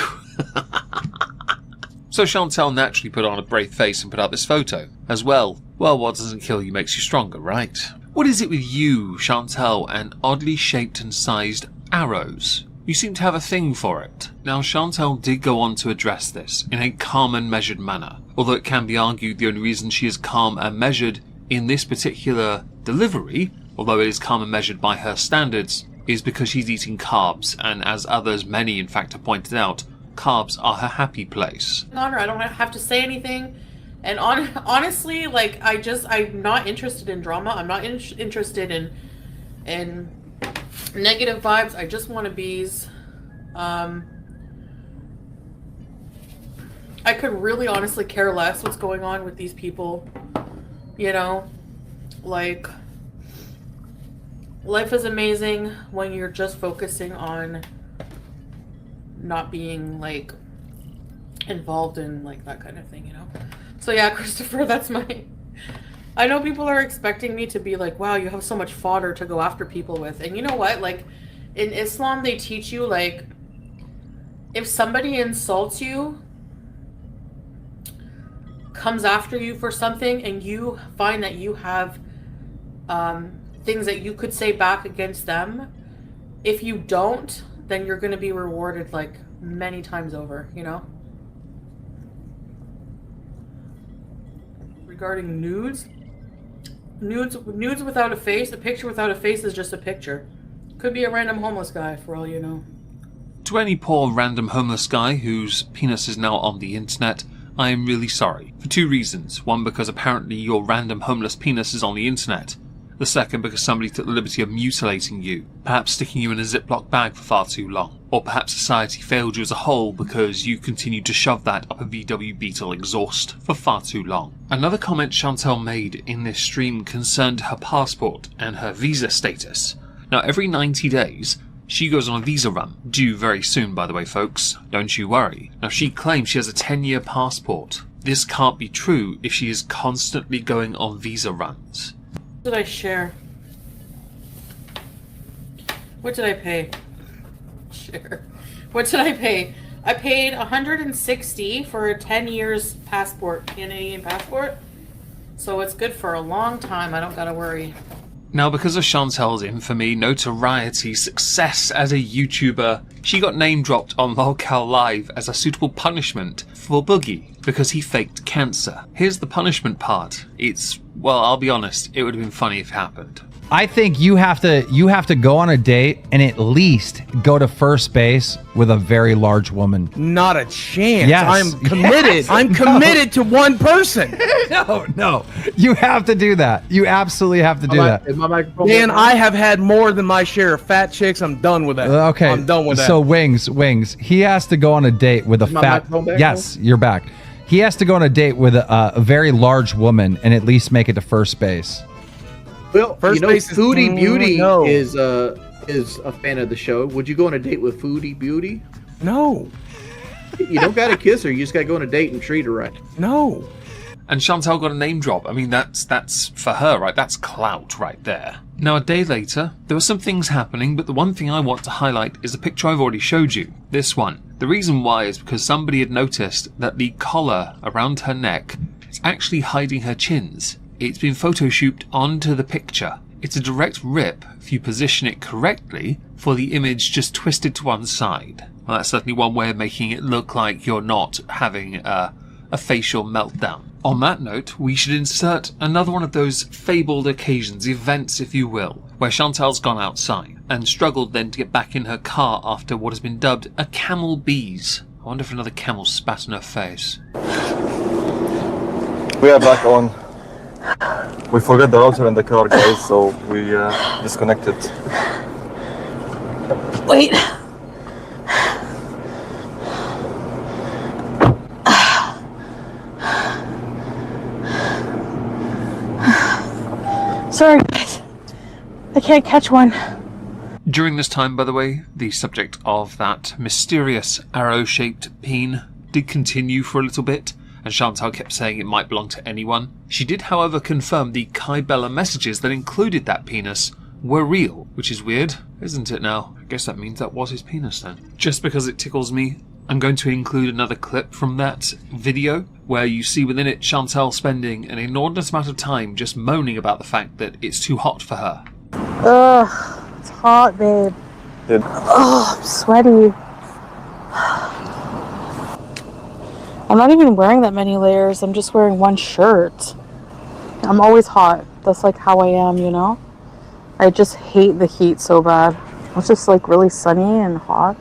So Chantal naturally put on a brave face and put out this photo. As well, Well, what doesn't kill you makes you stronger, right? What is it with you, Chantal, and oddly shaped and sized arrows? You seem to have a thing for it. Now, Chantal did go on to address this in a calm and measured manner, although it can be argued the only reason she is calm and measured in this particular delivery, although it is calm and measured by her standards, is because she's eating carbs, and as others, many in fact have pointed out, carbs are her happy place. I don't have to say anything. And honestly, like, I'm not interested in drama. I'm not interested in negative vibes. I just want to bees. I could really honestly care less what's going on with these people. You know, like, life is amazing when you're just focusing on not being, like, involved in, like, that kind of thing, you know? So yeah, Christopher, that's my... I know people are expecting me to be like, wow, you have so much fodder to go after people with. And you know what? Like, in Islam, they teach you, like, if somebody insults you, comes after you for something, and you find that you have things that you could say back against them, if you don't, then you're going to be rewarded, like, many times over, you know? Regarding nudes without a face, a picture without a face is just a picture. Could be a random homeless guy, for all you know. To any poor random homeless guy whose penis is now on the internet, I am really sorry. For two reasons. One, because apparently your random homeless penis is on the internet. The second, because somebody took the liberty of mutilating you, perhaps sticking you in a Ziploc bag for far too long. Or perhaps society failed you as a whole because you continued to shove that up a VW Beetle exhaust for far too long. Another comment Chantal made in this stream concerned her passport and her visa status. Now, every 90 days, she goes on a visa run, due very soon by the way folks, don't you worry. Now, she claims she has a 10-year passport. This can't be true if she is constantly going on visa runs. What did I share? What did I pay? Share. What did I pay? I paid $160 for a 10 years passport, Canadian passport. So it's good for a long time. I don't gotta worry. Now, because of Chantal's infamy, notoriety, success as a YouTuber, she got name-dropped on Lolcal Live as a suitable punishment for Boogie, because he faked cancer. Here's the punishment part. It's, well, I'll be honest, it would have been funny if it happened. I think you have to go on a date and at least go to first base with a very large woman. Not a chance. Yes. I'm committed. Yes. I'm committed to one person. No. You have to do that. You absolutely have to do that. Is my microphone Dan, I have had more than my share of fat chicks. I'm done with that. Okay. I'm done with that. So Wings. He has to go on a date with a fat... Yes, you're back. He has to go on a date with a very large woman and at least make it to first base. Well, first base is Foodie Beauty is a fan of the show. Would you go on a date with Foodie Beauty? No. You don't got to kiss her. You just got to go on a date and treat her right. No. And Chantal got a name drop. I mean, that's for her, right? That's clout right there. Now, a day later, there were some things happening, but the one thing I want to highlight is the picture I've already showed you. This one. The reason why is because somebody had noticed that the collar around her neck is actually hiding her chins. It's been photoshooped onto the picture. It's a direct rip, if you position it correctly, for the image just twisted to one side. Well, that's certainly one way of making it look like you're not having a facial meltdown. On that note, we should insert another one of those fabled occasions, events if you will, where Chantal's gone outside and struggled then to get back in her car after what has been dubbed a camel bees. I wonder if another camel spat in her face. We are back on. We forgot the router in the car, guys, so we disconnected. Wait. Sorry, guys. I can't catch one. During this time, by the way, the subject of that mysterious arrow-shaped peen did continue for a little bit, and Chantal kept saying it might belong to anyone. She did, however, confirm the Kai Bella messages that included that penis were real, which is weird, isn't it now? I guess that means that was his penis then. Just because it tickles me I'm going to include another clip from that video where you see within it Chantal spending an inordinate amount of time just moaning about the fact that it's too hot for her. Ugh, it's hot, babe. Oh, I'm sweaty. I'm not even wearing that many layers. I'm just wearing one shirt. I'm always hot. That's like how I am, you know? I just hate the heat so bad. It's just like really sunny and hot.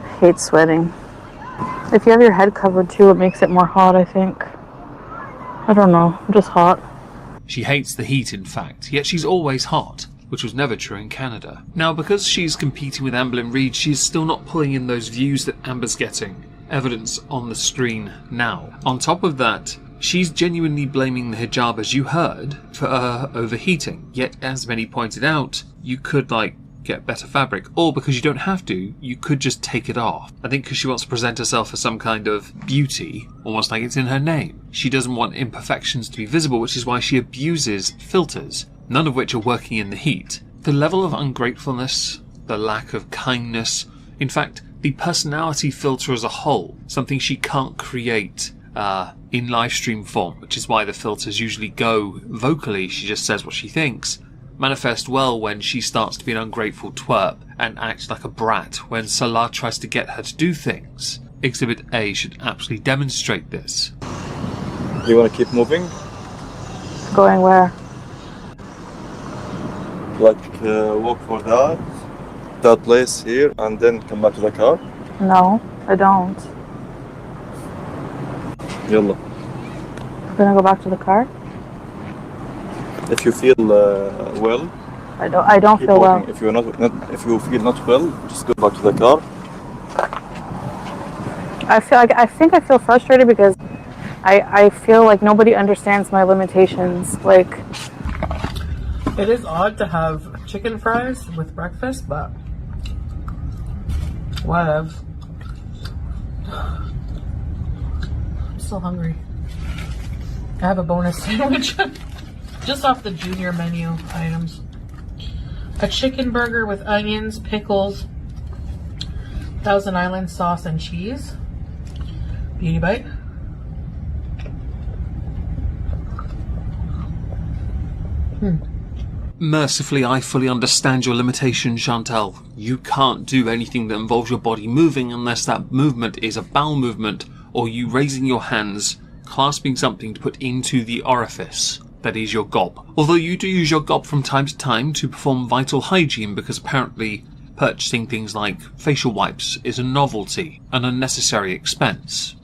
I hate sweating. If you have your head covered too, it makes it more hot, I think. I don't know. I'm just hot. She hates the heat, in fact, yet she's always hot, which was never true in Canada. Now, because she's competing with Amber Lynn Reid, she's still not pulling in those views that Amber's getting. Evidence on the screen now. On top of that, she's genuinely blaming the hijab, as you heard, for overheating. Yet, as many pointed out, you could, get better fabric. Or, because you don't have to, you could just take it off. I think because she wants to present herself as some kind of beauty, almost like it's in her name. She doesn't want imperfections to be visible, which is why she abuses filters, none of which are working in the heat. The level of ungratefulness, the lack of kindness, in fact, the personality filter as a whole, something she can't create in live stream form, which is why the filters usually go vocally, she just says what she thinks, manifest well when she starts to be an ungrateful twerp and act like a brat when Salah tries to get her to do things. Exhibit A should absolutely demonstrate this. Do you want to keep moving? Going where? Walk for that place here, and then come back to the car? No, I don't. Yalla. We're gonna go back to the car? If you feel well. I don't feel well. If you're if you feel not well, just go back to the car. I think I feel frustrated because I feel like nobody understands my limitations. Like, It is odd to have chicken fries with breakfast, but whatever. I'm still hungry. I have a bonus sandwich just off the junior menu items. A chicken burger with onions, pickles, Thousand Island sauce, and cheese. Beauty bite. Mercifully, I fully understand your limitation, Chantal. You can't do anything that involves your body moving unless that movement is a bowel movement or you raising your hands, clasping something to put into the orifice that is your gob. Although you do use your gob from time to time to perform vital hygiene because apparently purchasing things like facial wipes is a novelty, an unnecessary expense.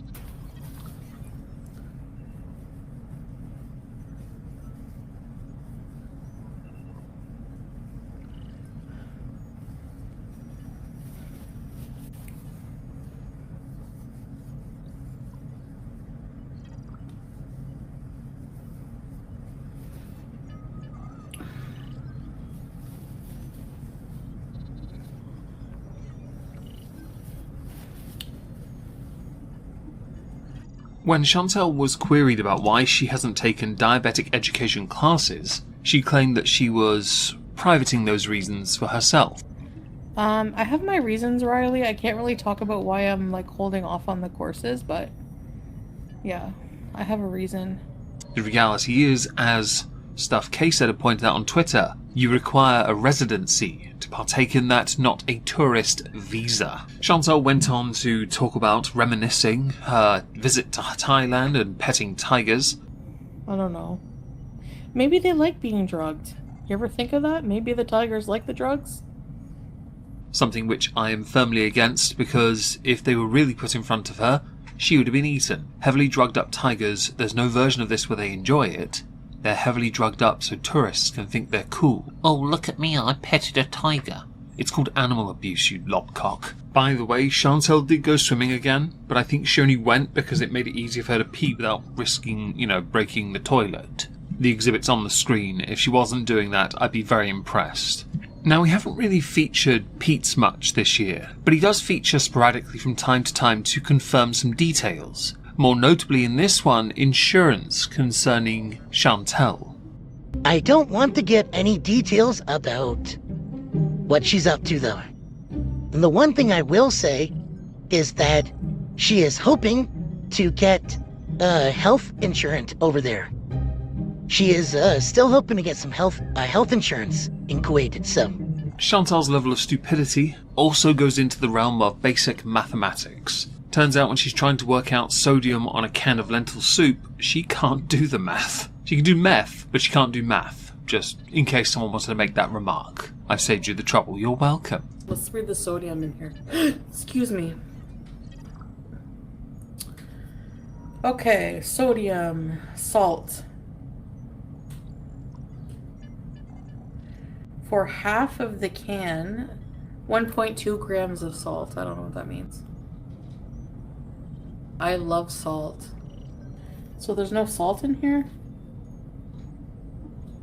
When Chantal was queried about why she hasn't taken diabetic education classes, she claimed that she was privating those reasons for herself. I have my reasons, Riley. I can't really talk about why I'm holding off on the courses, but yeah, I have a reason. The reality is, as Stuff K said had pointed out on Twitter, you require a residency to partake in that, not a tourist visa. Chantal went on to talk about reminiscing her visit to Thailand and petting tigers. I don't know. Maybe they like being drugged. You ever think of that? Maybe the tigers like the drugs? Something which I am firmly against, because if they were really put in front of her, she would have been eaten. Heavily drugged up tigers, there's no version of this where they enjoy it. They're heavily drugged up so tourists can think they're cool. Oh, look at me, I petted a tiger. It's called animal abuse, you lobcock. By the way, Chantal did go swimming again, but I think she only went because it made it easier for her to pee without risking, breaking the toilet. The exhibit's on the screen. If she wasn't doing that, I'd be very impressed. Now, we haven't really featured Pete's much this year, but he does feature sporadically from time to time to confirm some details. More notably in this one, insurance concerning Chantal. I don't want to get any details about what she's up to, though. And the one thing I will say is that she is hoping to get health insurance over there. She is still hoping to get some health insurance in Kuwait, so. Chantal's level of stupidity also goes into the realm of basic mathematics. Turns out when she's trying to work out sodium on a can of lentil soup, she can't do the math. She can do meth, but she can't do math. Just in case someone wanted to make that remark. I've saved you the trouble. You're welcome. Let's read the sodium in here. Excuse me. Okay, sodium, salt. For half of the can, 1.2 grams of salt. I don't know what that means. I love salt. So there's no salt in here?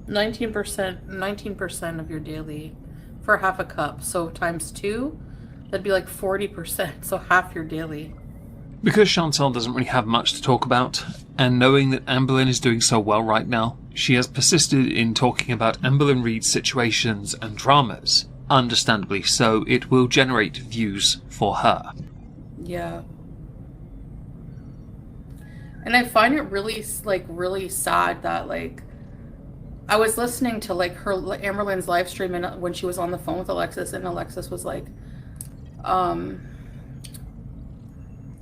19% of your daily for half a cup. So times 2, that'd be like 40%. So half your daily. Because Chantal doesn't really have much to talk about, and knowing that Anne Boleyn is doing so well right now, she has persisted in talking about Anne Boleyn Reid's situations and dramas. Understandably so, it will generate views for her. Yeah. And I find it really sad that, like, I was listening to, like, her Amberlynn's live stream and when she was on the phone with Alexis, and Alexis was like,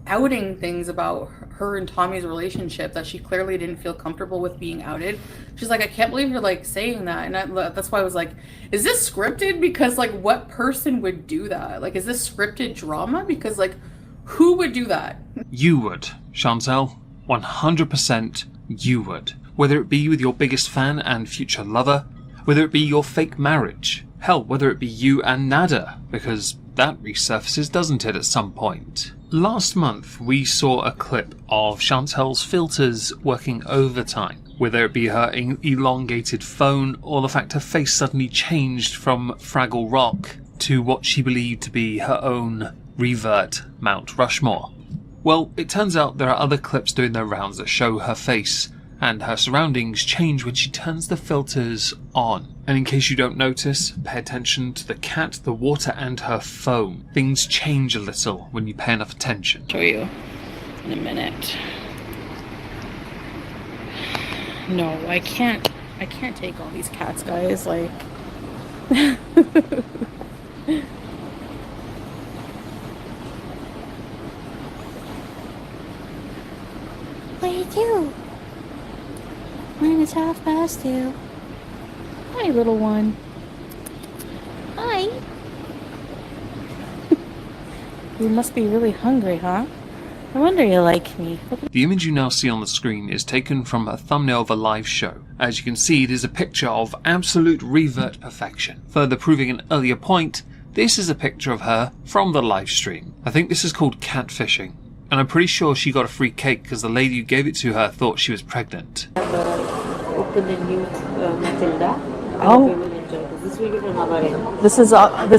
outing things about her and Tommy's relationship that she clearly didn't feel comfortable with being outed. She's like, I can't believe you're, like, saying that. And that's why I was like, is this scripted? Because, like, what person would do that? Like, is this scripted drama? Because, like, who would do that? You would, Chantal. 100% you would. Whether it be with your biggest fan and future lover, whether it be your fake marriage, hell, whether it be you and Nada, because that resurfaces, doesn't it, at some point? Last month, we saw a clip of Chantal's filters working overtime, whether it be her elongated phone or the fact her face suddenly changed from Fraggle Rock to what she believed to be her own revert Mount Rushmore. Well, it turns out there are other clips doing their rounds that show her face and her surroundings change when she turns the filters on. And in case you don't notice, pay attention to the cat, the water, and her phone. Things change a little when you pay enough attention. Show you in a minute. No, I can't take all these cats, guys. Like, What do you do? When it's 2:30. Hi, little one. Hi. You must be really hungry, huh? No wonder you like me. The image you now see on the screen is taken from a thumbnail of a live show. As you can see, it is a picture of absolute revert perfection. Further proving an earlier point, this is a picture of her from the live stream. I think this is called catfishing. And I'm pretty sure she got a free cake because the lady who gave it to her thought she was pregnant. Open the new Matilda. Oh. This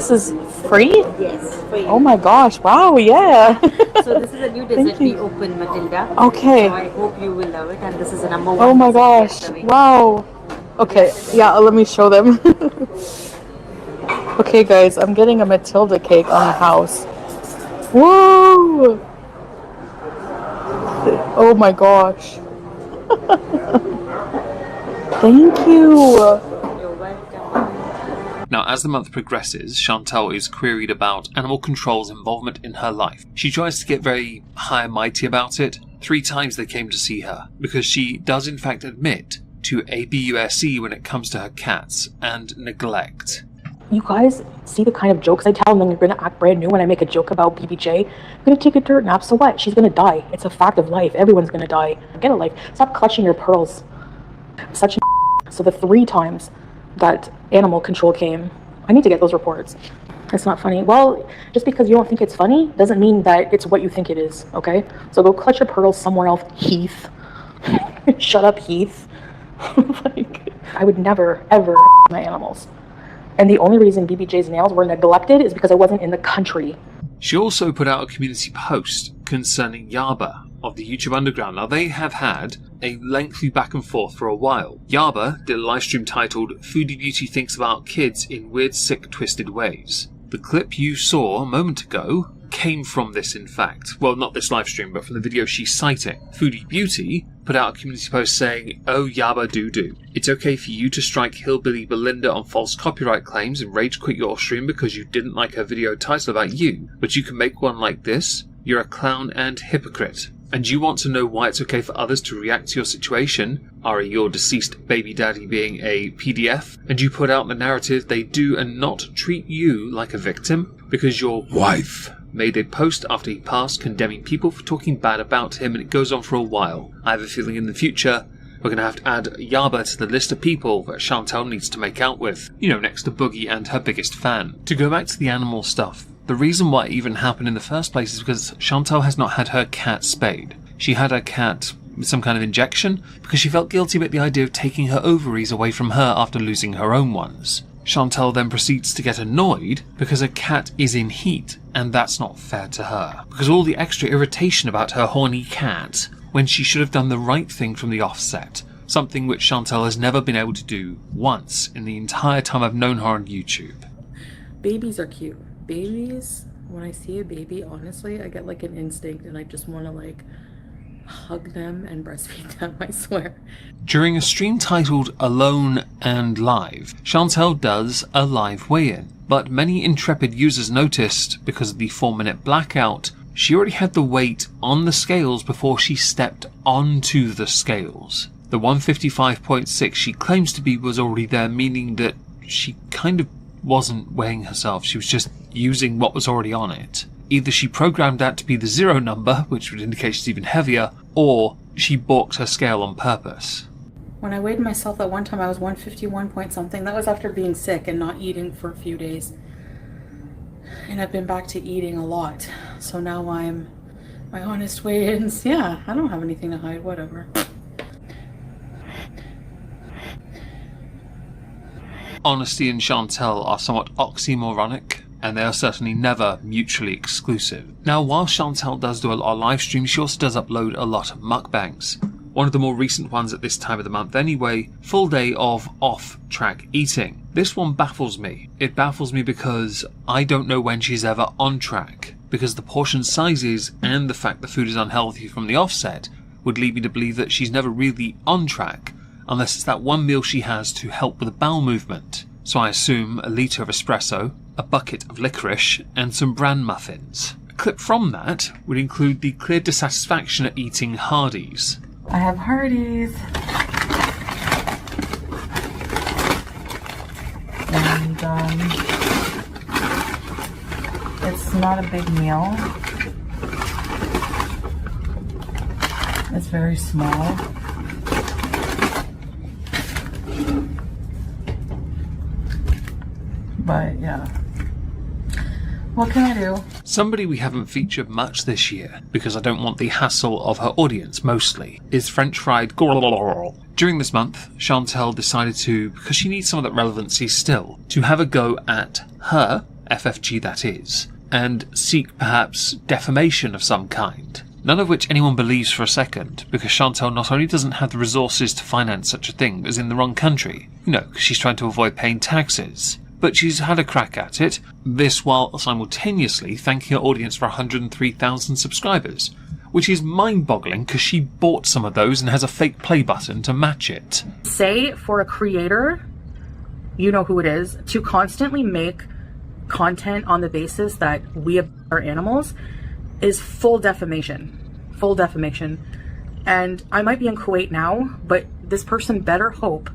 is free? Yes, free. Oh my gosh, wow, yeah. So this is a new dessert we open, Matilda. Okay. So I hope you will love it, and this is the number 1. Oh my gosh, wow. Okay, yeah, let me show them. Okay guys, I'm getting a Matilda cake on the house. Whoa! Oh my gosh. Thank you. Now, as the month progresses, Chantal is queried about animal control's involvement in her life. She tries to get very high and mighty about it. 3 times they came to see her, because she does in fact admit to ABUSE when it comes to her cats, and neglect. You guys see the kind of jokes I tell, and then you're going to act brand new when I make a joke about BBJ. I'm going to take a dirt nap, so what? She's going to die. It's a fact of life. Everyone's going to die. Get a life. Stop clutching your pearls. Such a So the 3 times that animal control came, I need to get those reports. It's not funny. Well, just because you don't think it's funny doesn't mean that it's what you think it is, okay? So go clutch your pearls somewhere else, Heath. Shut up, Heath. Like, I would never, ever my animals. And the only reason BBJ's nails were neglected is because I wasn't in the country. She also put out a community post concerning Yaba of the YouTube Underground. Now, they have had a lengthy back and forth for a while. Yaba did a livestream titled Foodie Beauty Thinks About Kids in Weird, Sick, Twisted Ways. The clip you saw a moment ago came from this, in fact. Well, not this live stream, but from the video she's citing. Foodie Beauty put out a community post saying, "Oh yabba doo doo. It's okay for you to strike Hillbilly Belinda on false copyright claims and rage quit your stream because you didn't like her video title about you, but you can make one like this? You're a clown and hypocrite. And you want to know why it's okay for others to react to your situation, i.e. your deceased baby daddy being a PDF, and you put out the narrative they do and not treat you like a victim because your wife made a post after he passed condemning people for talking bad about him, and it goes on for a while. I have a feeling in the future we're going to have to add Yaba to the list of people that Chantal needs to make out with, you know, next to Boogie and her biggest fan." To go back to the animal stuff, the reason why it even happened in the first place is because Chantal has not had her cat spayed. She had her cat with some kind of injection because she felt guilty about the idea of taking her ovaries away from her after losing her own ones. Chantal then proceeds to get annoyed because her cat is in heat, and that's not fair to her. Because all the extra irritation about her horny cat when she should have done the right thing from the offset, something which Chantal has never been able to do once in the entire time I've known her on YouTube. Babies are cute. Babies, when I see a baby, honestly, I get like an instinct and I just want to like hug them and breastfeed them, I swear. During a stream titled Alone and Live, Chantal does a live weigh-in, but many intrepid users noticed, because of the 4-minute blackout, she already had the weight on the scales before she stepped onto the scales. The 155.6 she claims to be was already there, meaning that she kind of wasn't weighing herself, she was just using what was already on it. Either she programmed that to be the 0 number, which would indicate she's even heavier, or she balked her scale on purpose. When I weighed myself at one time, I was 151 point something. That was after being sick and not eating for a few days. And I've been back to eating a lot. So now my honest weigh-ins, yeah, I don't have anything to hide, whatever. Honesty and Chantal are somewhat oxymoronic, and they are certainly never mutually exclusive. Now, while Chantal does do a lot of live streams, she also does upload a lot of mukbangs. One of the more recent ones at this time of the month anyway, full day of off-track eating. This one baffles me. It baffles me because I don't know when she's ever on track, because the portion sizes and the fact the food is unhealthy from the offset would lead me to believe that she's never really on track, unless it's that one meal she has to help with the bowel movement. So I assume a litre of espresso, a bucket of licorice, and some bran muffins. A clip from that would include the clear dissatisfaction at eating Hardee's. I have Hardee's. And it's not a big meal. It's very small. But yeah, what can I do? Somebody we haven't featured much this year, because I don't want the hassle of her audience mostly, is French fried Gorlorol. During this month, Chantal decided to, because she needs some of that relevancy still, to have a go at her, FFG that is, and seek perhaps defamation of some kind. None of which anyone believes for a second, because Chantal not only doesn't have the resources to finance such a thing, but is in the wrong country. You know, because she's trying to avoid paying taxes. But she's had a crack at it, this while simultaneously thanking her audience for 103,000 subscribers, which is mind-boggling because she bought some of those and has a fake play button to match it. Say for a creator, you know who it is, to constantly make content on the basis that we are animals is full defamation. Full defamation. And I might be in Kuwait now, but this person better hope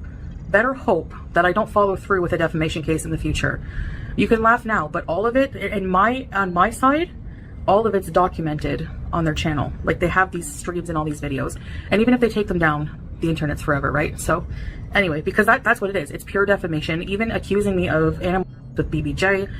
that I don't follow through with a defamation case in the future. You can laugh now, but all of it, on my side, all of it's documented on their channel. Like, they have these streams and all these videos. And even if they take them down, the internet's forever, right? So anyway, because that's what it is. It's pure defamation. Even accusing me of animal with BBJ,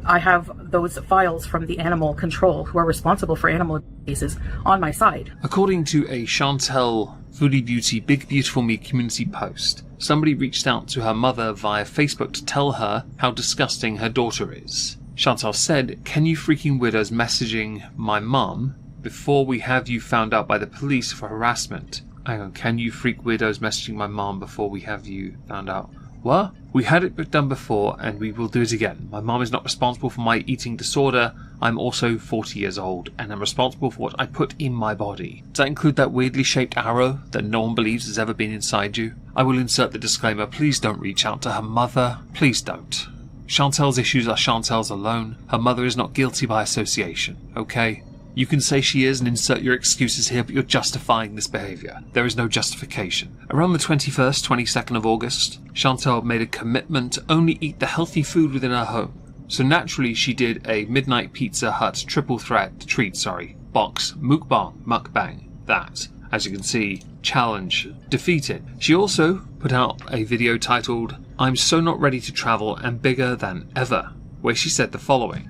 I have those files from the animal control who are responsible for animal cases on my side. According to a Chantal Foodie Beauty Big Beautiful Me community post, somebody reached out to her mother via Facebook to tell her how disgusting her daughter is. Chantal said, "Can you freaking weirdos messaging my mum before we have you found out by the police for harassment?" Hang on, can you freak weirdos messaging my mom before we have you found out? What? We had it done before and we will do it again. My mom is not responsible for my eating disorder I'm also 40 years old, and I'm responsible for what I put in my body. Does that include that weirdly shaped arrow that no one believes has ever been inside you? I will insert the disclaimer, please don't reach out to her mother. Please don't. Chantal's issues are Chantal's alone. Her mother is not guilty by association, okay? You can say she is and insert your excuses here, but you're justifying this behaviour. There is no justification. Around the 21st, 22nd of August, Chantal made a commitment to only eat the healthy food within her home. So naturally she did a Midnight Pizza Hut treat box mukbang. That, as you can see, challenge defeated. She also put out a video titled, I'm so not ready to travel and bigger than ever, where she said the following.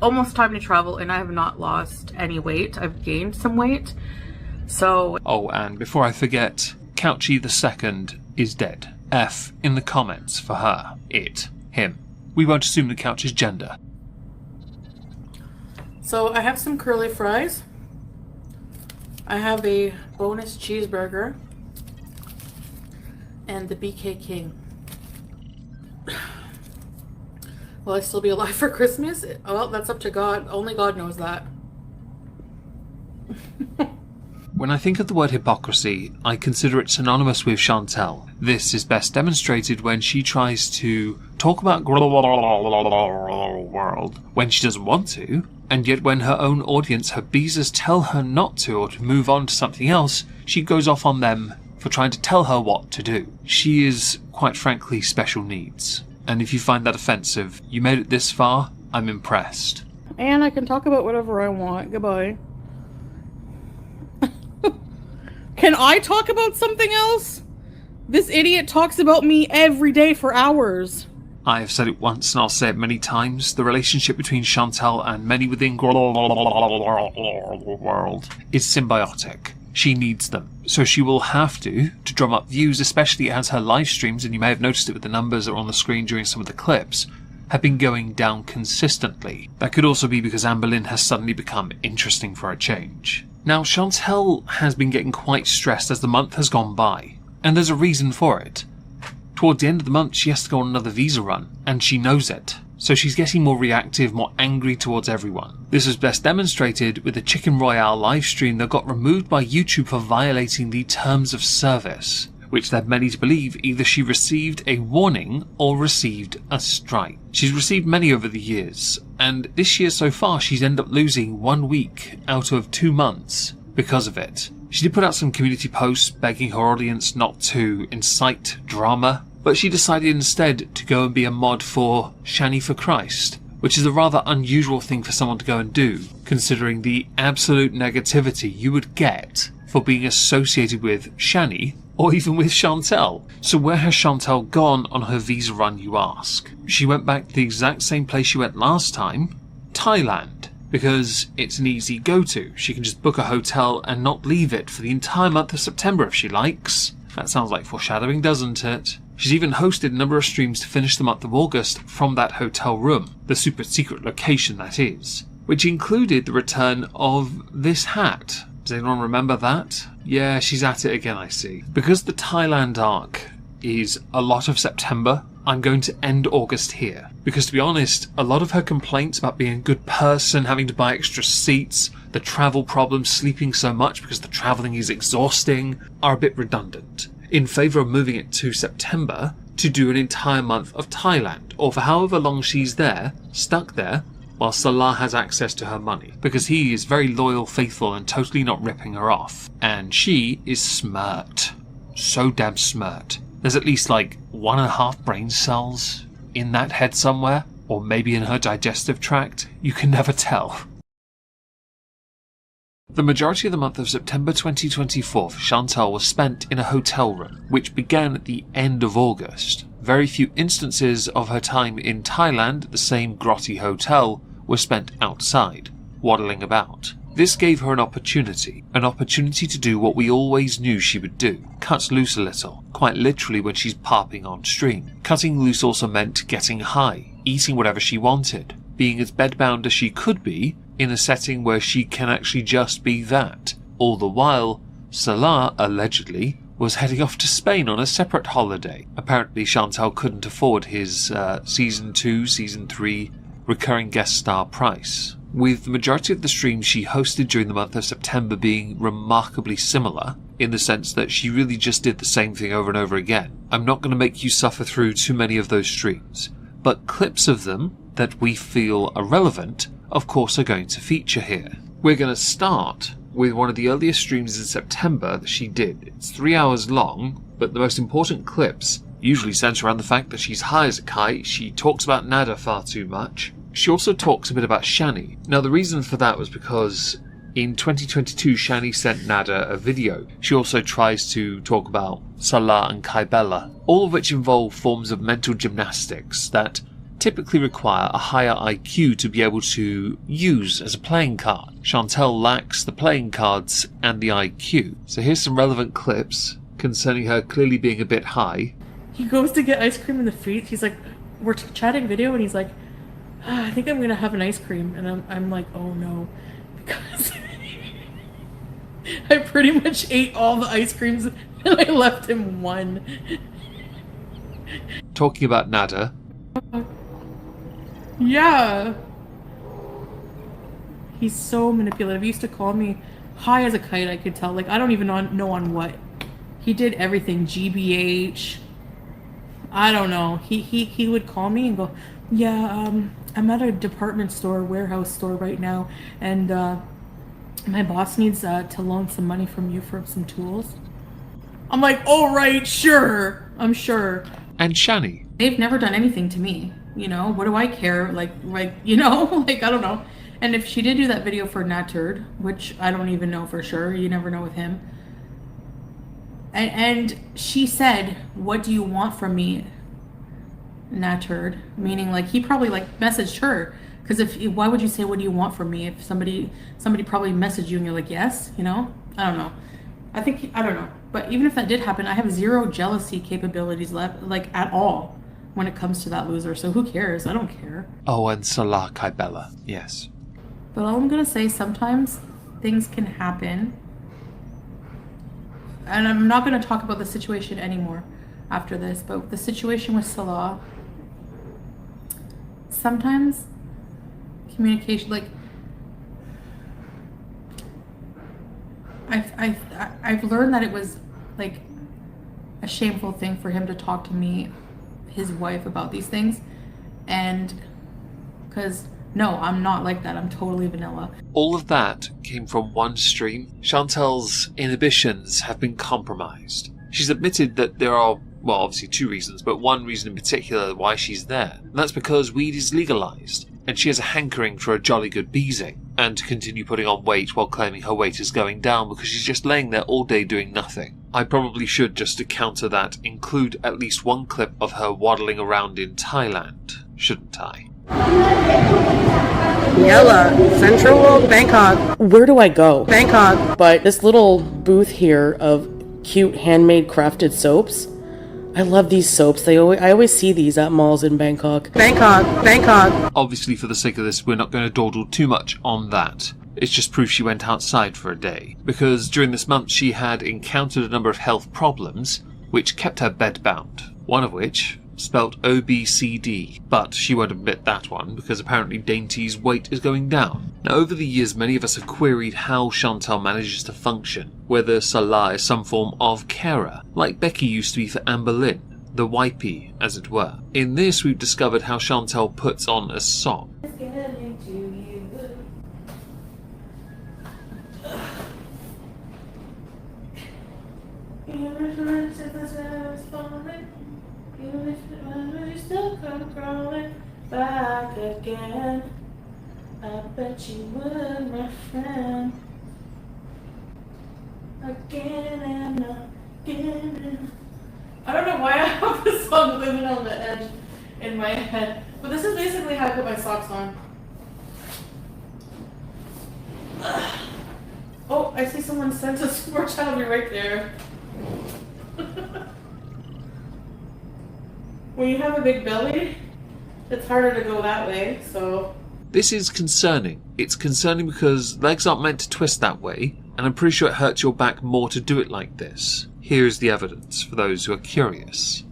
Almost time to travel and I have not lost any weight. I've gained some weight. So... Oh, and before I forget, Couchy the Second is dead. F in the comments for her, it, him. We won't assume the couch's gender. So I have some curly fries. I have a bonus cheeseburger. And the BK King. Will I still be alive for Christmas? Well, that's up to God. Only God knows that. When I think of the word hypocrisy, I consider it synonymous with Chantal. This is best demonstrated when she tries to talk about world when she doesn't want to, and yet when her own audience, her beezers, tell her not to or to move on to something else, she goes off on them for trying to tell her what to do. She is, quite frankly, special needs. And if you find that offensive, you made it this far, I'm impressed. And I can talk about whatever I want. Goodbye. Can I talk about something else? This idiot talks about me every day for hours. I have said it once and I'll say it many times. The relationship between Chantal and many within world is symbiotic. She needs them, so she will have to drum up views, especially as her live streams, and you may have noticed it with the numbers that are on the screen during some of the clips, have been going down consistently. That could also be because Anne Boleyn has suddenly become interesting for a change. Now, Chantal has been getting quite stressed as the month has gone by, and there's a reason for it. Towards the end of the month, she has to go on another visa run, and she knows it. So she's getting more reactive, more angry towards everyone. This is best demonstrated with the Chicken Royale livestream that got removed by YouTube for violating the terms of service, which led many to believe either she received a warning or received a strike. She's received many over the years, and this year so far she's ended up losing 1 week out of 2 months because of it. She did put out some community posts begging her audience not to incite drama, but she decided instead to go and be a mod for Shani for Christ, which is a rather unusual thing for someone to go and do, considering the absolute negativity you would get for being associated with Shani, or even with Chantal. So where has Chantal gone on her visa run, you ask? She went back to the exact same place she went last time, Thailand, because it's an easy go-to. She can just book a hotel and not leave it for the entire month of September if she likes. That sounds like foreshadowing, doesn't it? She's even hosted a number of streams to finish the month of August from that hotel room, the super secret location that is, which included the return of this hat. Does anyone remember that? Yeah, she's at it again, I see. Because the Thailand arc is a lot of September, I'm going to end August here. Because to be honest, a lot of her complaints about being a good person, having to buy extra seats, the travel problems, sleeping so much because the travelling is exhausting, are a bit redundant. In favour of moving it to September to do an entire month of Thailand, or for however long she's there, stuck there, while Salah has access to her money, because he is very loyal, faithful, and totally not ripping her off. And she is smirked. So damn smirked. There's at least like 1.5 brain cells in that head somewhere, or maybe in her digestive tract. You can never tell. The majority of the month of September 2024 for Chantal was spent in a hotel room, which began at the end of August. Very few instances of her time in Thailand at the same grotty hotel were spent outside, waddling about. This gave her an opportunity to do what we always knew she would do, cut loose a little, quite literally when she's popping on stream. Cutting loose also meant getting high, eating whatever she wanted, being as bedbound as she could be, in a setting where she can actually just be that. All the while, Salah, allegedly, was heading off to Spain on a separate holiday. Apparently Chantal couldn't afford his Season 2, Season 3 recurring guest star price. with the majority of the streams she hosted during the month of September being remarkably similar, in the sense that she really just did the same thing over and over again. I'm not going to make you suffer through too many of those streams, but clips of them that we feel are relevant, of course, are going to feature here. We're going to start with one of the earliest streams in September that she did. It's 3 hours long, but the most important clips usually centre around the fact that she's high as a kite, she talks about Nada far too much. She also talks a bit about Shani. Now the reason for that was because in 2022 Shani sent Nada a video. She also tries to talk about Salah and Kaibella, all of which involve forms of mental gymnastics that typically require a higher IQ to be able to use as a playing card. Chantal lacks the playing cards and the IQ. So here's some relevant clips concerning her clearly being a bit high. He goes to get ice cream in the freezer. He's like, we're chatting video, and he's like, I think I'm gonna have an ice cream. And I'm like, oh no, because I pretty much ate all the ice creams and I left him one. Talking about Nada. Yeah. He's so manipulative. He used to call me high as a kite, I could tell. Like, I don't even know on what. He did everything. GBH. I don't know. He would call me and go, yeah, I'm at a department store, warehouse store right now, and my boss needs to loan some money from you for some tools. I'm like, oh, right, sure. I'm sure. And Shani. They've never done anything to me. You know, what do I care? Like, you know, like, I don't know. And if she did do that video for Naturd, which I don't even know for sure, you never know with him. And she said, what do you want from me, Naturd? Meaning, like, he probably, like, messaged her. Because why would you say, what do you want from me? If somebody probably messaged you and you're like, yes, you know? I don't know. I don't know. But even if that did happen, I have zero jealousy capabilities left, like, at all, when it comes to that loser. So who cares? I don't care. Oh, and Salah Kaibella, yes. But all I'm going to say, sometimes things can happen. And I'm not going to talk about the situation anymore after this, but the situation with Salah, sometimes communication, like, I've learned that it was, like, a shameful thing for him to talk to me, his wife, about these things. And because no, I'm not like that. I'm totally vanilla. All of that came from one stream. Chantal's inhibitions have been compromised. She's admitted that there are, well, obviously two reasons, but one reason in particular why she's there. And that's because weed is legalized, and she has a hankering for a jolly good beezing, and to continue putting on weight while claiming her weight is going down because she's just laying there all day doing nothing. I probably should, just to counter that, include at least one clip of her waddling around in Thailand, shouldn't I? Yella, Central Bangkok. Where do I go? Bangkok. But this little booth here of cute handmade crafted soaps. I love these soaps. I always see these at malls in Bangkok. Bangkok. Obviously, for the sake of this, we're not going to dawdle too much on that. It's just proof she went outside for a day. Because during this month she had encountered a number of health problems, which kept her bedbound. One of which spelt OBCD, but she won't admit that one because apparently Dainty's weight is going down. Now, over the years, many of us have queried how Chantal manages to function, whether Salah is some form of carer, like Becky used to be for Amber Lynn, the wipey, as it were. In this, we've discovered how Chantal puts on a song. Still come crawling back again. I bet you would, my friend. Again and again. I don't know why I have this song living on the edge in my head, but this is basically how I put my socks on. Oh, I see someone sent a super child right there. When you have a big belly, it's harder to go that way, so... This is concerning. It's concerning because legs aren't meant to twist that way, and I'm pretty sure it hurts your back more to do it like this. Here is the evidence for those who are curious.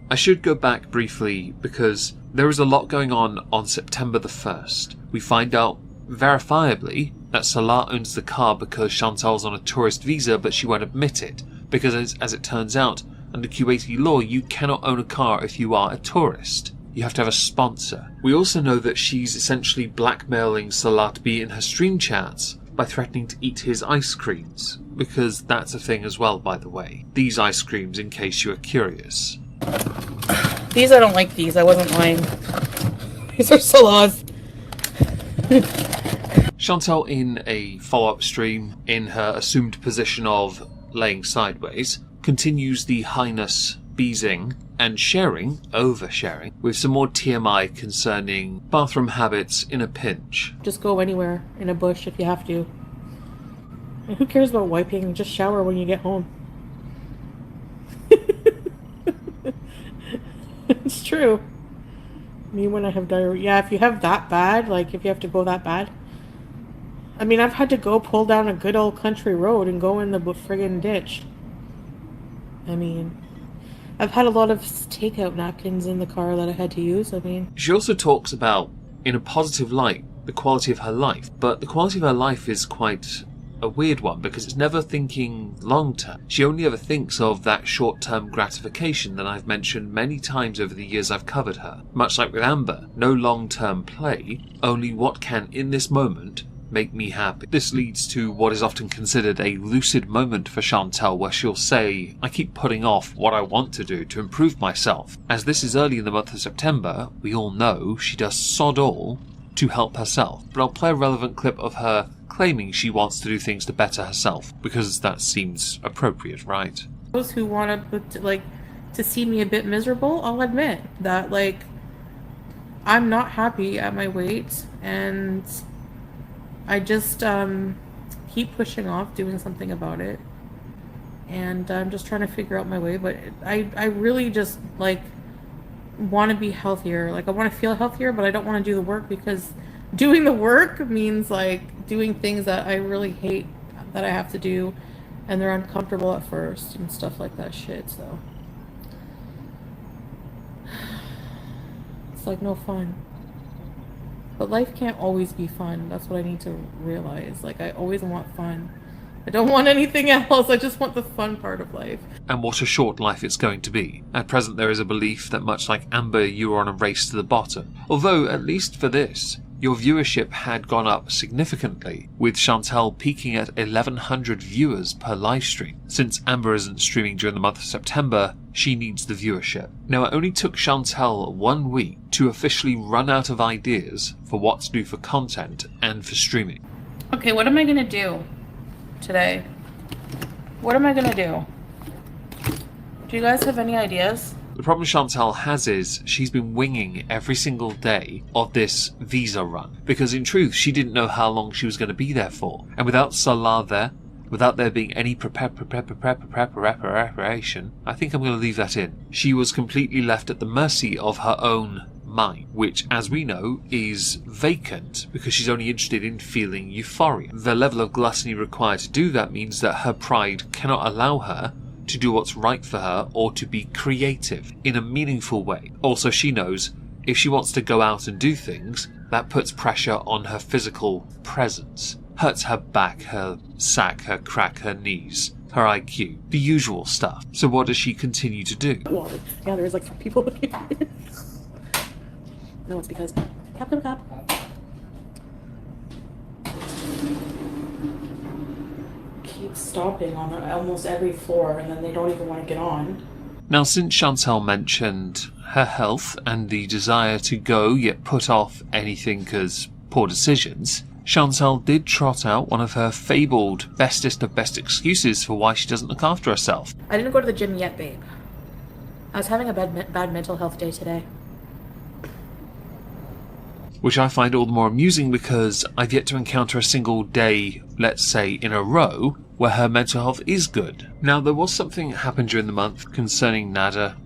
I should go back briefly because there is a lot going on September the 1st. We find out verifiably that Salah owns the car because Chantal's on a tourist visa, but she won't admit it, because as it turns out, under Kuwaiti law, you cannot own a car if you are a tourist. You have to have a sponsor. We also know that she's essentially blackmailing Salah to be in her stream chats by threatening to eat his ice creams, because that's a thing as well, by the way. These ice creams, in case you are curious. These, I don't like these. I wasn't lying. These are Salah's. Chantal, in a follow-up stream, in her assumed position of laying sideways, continues the highness beezing and oversharing, with some more TMI concerning bathroom habits in a pinch. Just go anywhere in a bush if you have to. And who cares about wiping? Just shower when you get home. It's true. Me when I have diarrhea. Yeah, if you have that bad, like if you have to go that bad. I mean, I've had to go pull down a good old country road and go in the friggin' ditch. I mean, I've had a lot of takeout napkins in the car that I had to use. I mean, she also talks about, in a positive light, the quality of her life, but the quality of her life is quite a weird one because it's never thinking long term. She only ever thinks of that short term gratification that I've mentioned many times over the years I've covered her. Much like with Amber, no long term play, only what can in this moment make me happy. This leads to what is often considered a lucid moment for Chantal, where she'll say, I keep putting off what I want to do to improve myself. As this is early in the month of September, we all know she does sod all to help herself. But I'll play a relevant clip of her claiming she wants to do things to better herself, because that seems appropriate, right? Those who want to see me a bit miserable, I'll admit that, I'm not happy at my weight, and I just keep pushing off doing something about it, and I'm just trying to figure out my way. But I really just want to be healthier. I want to feel healthier, but I don't want to do the work, because doing the work means doing things that I really hate that I have to do, and they're uncomfortable at first and stuff like that shit. So it's no fun. But life can't always be fun. That's what I need to realize. I always want fun. I don't want anything else. I just want the fun part of life. And what a short life it's going to be. At present there is a belief that much like Amber, you are on a race to the bottom. Although, at least for this, your viewership had gone up significantly, with Chantal peaking at 1,100 viewers per livestream. Since Amber isn't streaming during the month of September, she needs the viewership. Now, it only took Chantal 1 week to officially run out of ideas for what to do for content and for streaming. Okay, what am I gonna do today? What am I gonna do? Do you guys have any ideas? The problem Chantal has is she's been winging every single day of this visa run, because in truth she didn't know how long she was going to be there for, and without Salah there, without there being any preparation, I think I'm going to leave that in. She was completely left at the mercy of her own mind, which, as we know, is vacant because she's only interested in feeling euphoria. The level of gluttony required to do that means that her pride cannot allow her to do what's right for her or to be creative in a meaningful way. Also, she knows if she wants to go out and do things, that puts pressure on her physical presence. Hurts her back, her sack, her crack, her knees, her IQ, the usual stuff. So what does she continue to do? Well, yeah, there's 3 people looking at it. No, it's because cap. Keep stopping on almost every floor, and then they don't even want to get on. Now, since Chantal mentioned her health and the desire to go yet put off anything because poor decisions, Chantal did trot out one of her fabled bestest of best excuses for why she doesn't look after herself. I didn't go to the gym yet, babe. I was having a bad mental health day today. Which I find all the more amusing because I've yet to encounter a single day, let's say, in a row, where her mental health is good. Now, there was something that happened during the month concerning Nada.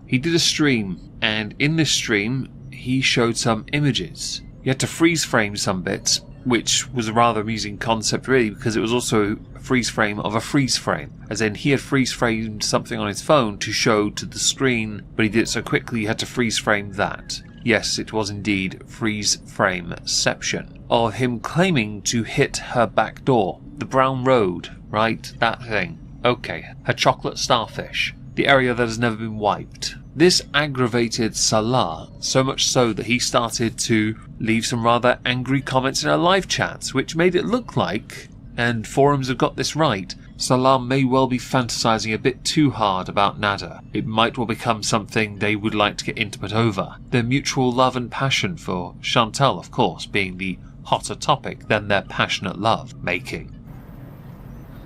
He did a stream, and in this stream, he showed some images. He had to freeze frame some bits, which was a rather amusing concept really, because it was also a freeze frame of a freeze frame. As in, he had freeze framed something on his phone to show to the screen, but he did it so quickly he had to freeze frame that. Yes, it was indeed freeze frameception of him claiming to hit her back door. The brown road, right? That thing. Okay. Her chocolate starfish. The area that has never been wiped. This aggravated Salah, so much so that he started to leave some rather angry comments in her live chats, which made it look like, and forums have got this right, Salah may well be fantasizing a bit too hard about Nada. It might well become something they would like to get intimate over. Their mutual love and passion for Chantal, of course, being the hotter topic than their passionate love making.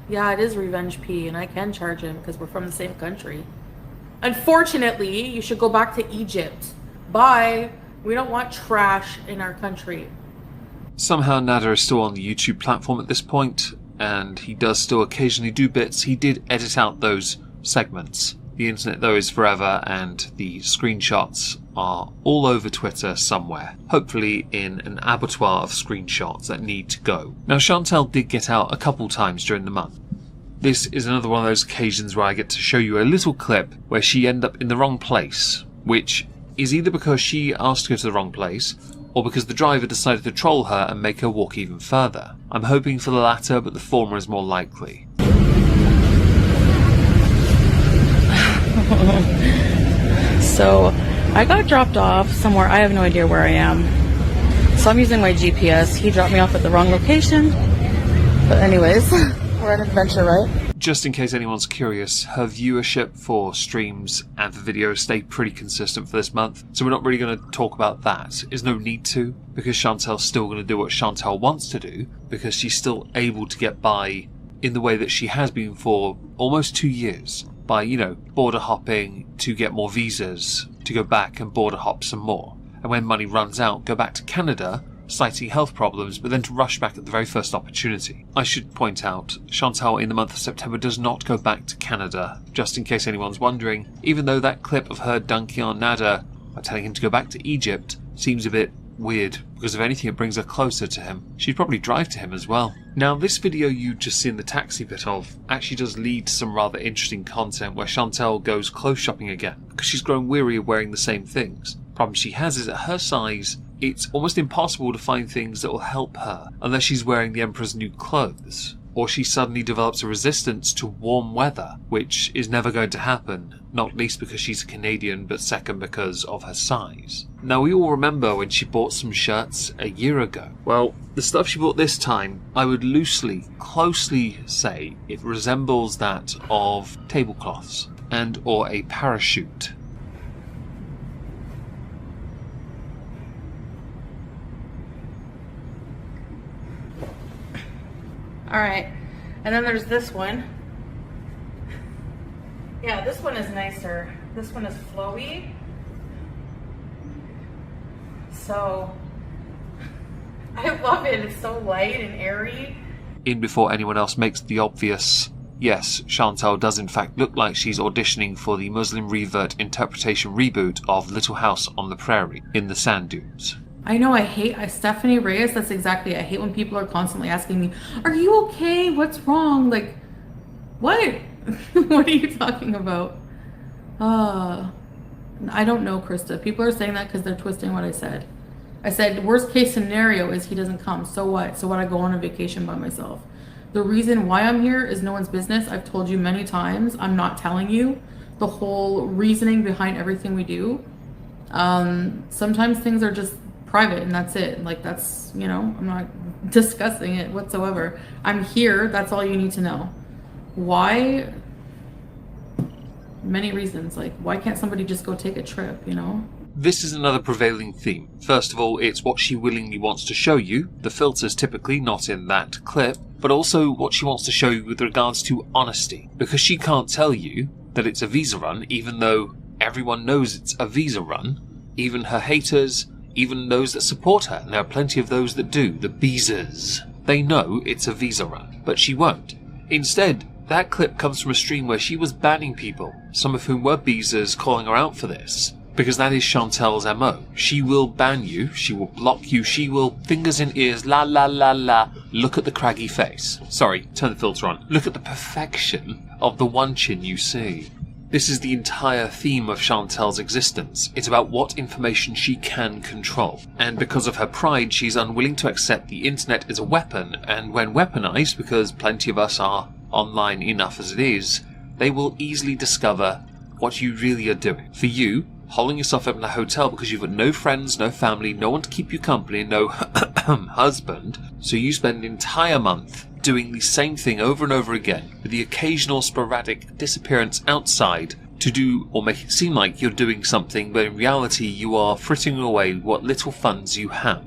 Yeah, it is Revenge P, and I can charge him because we're from the same country. Unfortunately, you should go back to Egypt. Bye. We don't want trash in our country. Somehow Nada is still on the YouTube platform at this point, and he does still occasionally do bits. He did edit out those segments. The internet, though, is forever, and the screenshots are all over Twitter somewhere, hopefully in an abattoir of screenshots that need to go. Now, Chantal did get out a couple times during the month. This is another one of those occasions where I get to show you a little clip where she ended up in the wrong place, which is either because she asked to go to the wrong place, or because the driver decided to troll her and make her walk even further. I'm hoping for the latter, but the former is more likely. So, I got dropped off somewhere. I have no idea where I am. So I'm using my GPS. He dropped me off at the wrong location. But anyways, we're on an adventure, right? Just in case anyone's curious, her viewership for streams and for videos stayed pretty consistent for this month, so we're not really going to talk about that. There's no need to, because Chantal's still going to do what Chantal wants to do, because she's still able to get by in the way that she has been for almost 2 years, by, you know, border hopping to get more visas, to go back and border hop some more, and when money runs out, go back to Canada, citing health problems, but then to rush back at the very first opportunity. I should point out, Chantal in the month of September does not go back to Canada, just in case anyone's wondering, even though that clip of her dunking on Nada by telling him to go back to Egypt seems a bit weird, because if anything it brings her closer to him. She'd probably drive to him as well. Now, this video you just seen the taxi bit of actually does lead to some rather interesting content where Chantal goes clothes shopping again, because she's grown weary of wearing the same things. The problem she has is at her size, it's almost impossible to find things that will help her unless she's wearing the Emperor's new clothes, or she suddenly develops a resistance to warm weather, which is never going to happen, not least because she's a Canadian, but second because of her size. Now, we all remember when she bought some shirts a year ago. Well, the stuff she bought this time, I would closely say it resembles that of tablecloths and or a parachute. Alright, and then there's this one. Yeah, this one is nicer. This one is flowy. So, I love it. It's so light and airy. In before anyone else makes the obvious, yes, Chantal does in fact look like she's auditioning for the Muslim revert interpretation reboot of Little House on the Prairie in the Sand Dunes. I know, I Stephanie Reyes, that's exactly, I hate when people are constantly asking me, are you okay? What's wrong? Like, what? What are you talking about? I don't know, Krista. People are saying that because they're twisting what I said. I said, worst case scenario is he doesn't come. So what? So what, I go on a vacation by myself. The reason why I'm here is no one's business. I've told you many times. I'm not telling you the whole reasoning behind everything we do. Sometimes things are just private and that's it. Like, that's, you know, I'm not discussing it whatsoever. I'm here. That's all you need to know. Why? Many reasons. Like, why can't somebody just go take a trip, you know? This is another prevailing theme. First of all, it's what she willingly wants to show you, the filters typically not in that clip, but also what she wants to show you with regards to honesty, because she can't tell you that it's a visa run, even though everyone knows it's a visa run, even her haters, even those that support her, and there are plenty of those that do, the Beezers. They know it's a visa run, but she won't. Instead, that clip comes from a stream where she was banning people, some of whom were Beezers calling her out for this, because that is Chantal's MO. She will ban you, she will block you, she will fingers in ears, la la la la, look at the craggy face. Sorry, turn the filter on. Look at the perfection of the one chin you see. This is the entire theme of Chantal's existence. It's about what information she can control. And because of her pride, she's unwilling to accept the internet as a weapon, and when weaponized, because plenty of us are online enough as it is, they will easily discover what you really are doing. For you, holding yourself up in a hotel because you've got no friends, no family, no one to keep you company, no husband, so you spend an entire month doing the same thing over and over again, with the occasional sporadic disappearance outside to do or make it seem like you're doing something, but in reality you are frittering away what little funds you have.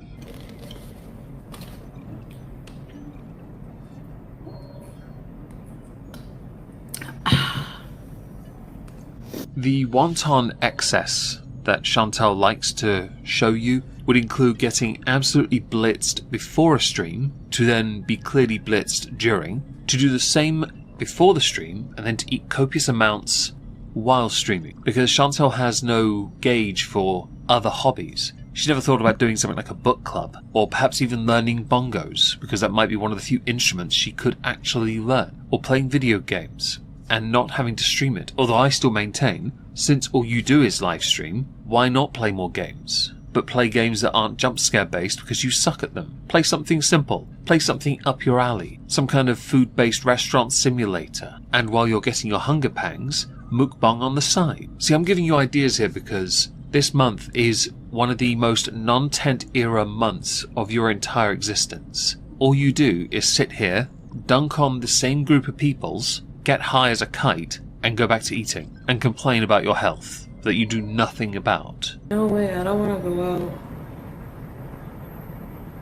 The wanton excess that Chantal likes to show you would include getting absolutely blitzed before a stream, to then be clearly blitzed during, to do the same before the stream, and then to eat copious amounts while streaming. Because Chantal has no gauge for other hobbies. She never thought about doing something like a book club, or perhaps even learning bongos, because that might be one of the few instruments she could actually learn, or playing video games, and not having to stream it. Although I still maintain, since all you do is live stream, why not play more games? But play games that aren't jump scare based because you suck at them. Play something simple. Play something up your alley. Some kind of food based restaurant simulator. And while you're getting your hunger pangs, mukbang on the side. See, I'm giving you ideas here because this month is one of the most non-tent era months of your entire existence. All you do is sit here, dunk on the same group of peoples, get high as a kite, and go back to eating, and complain about your health that you do nothing about. No way, I don't want to go out.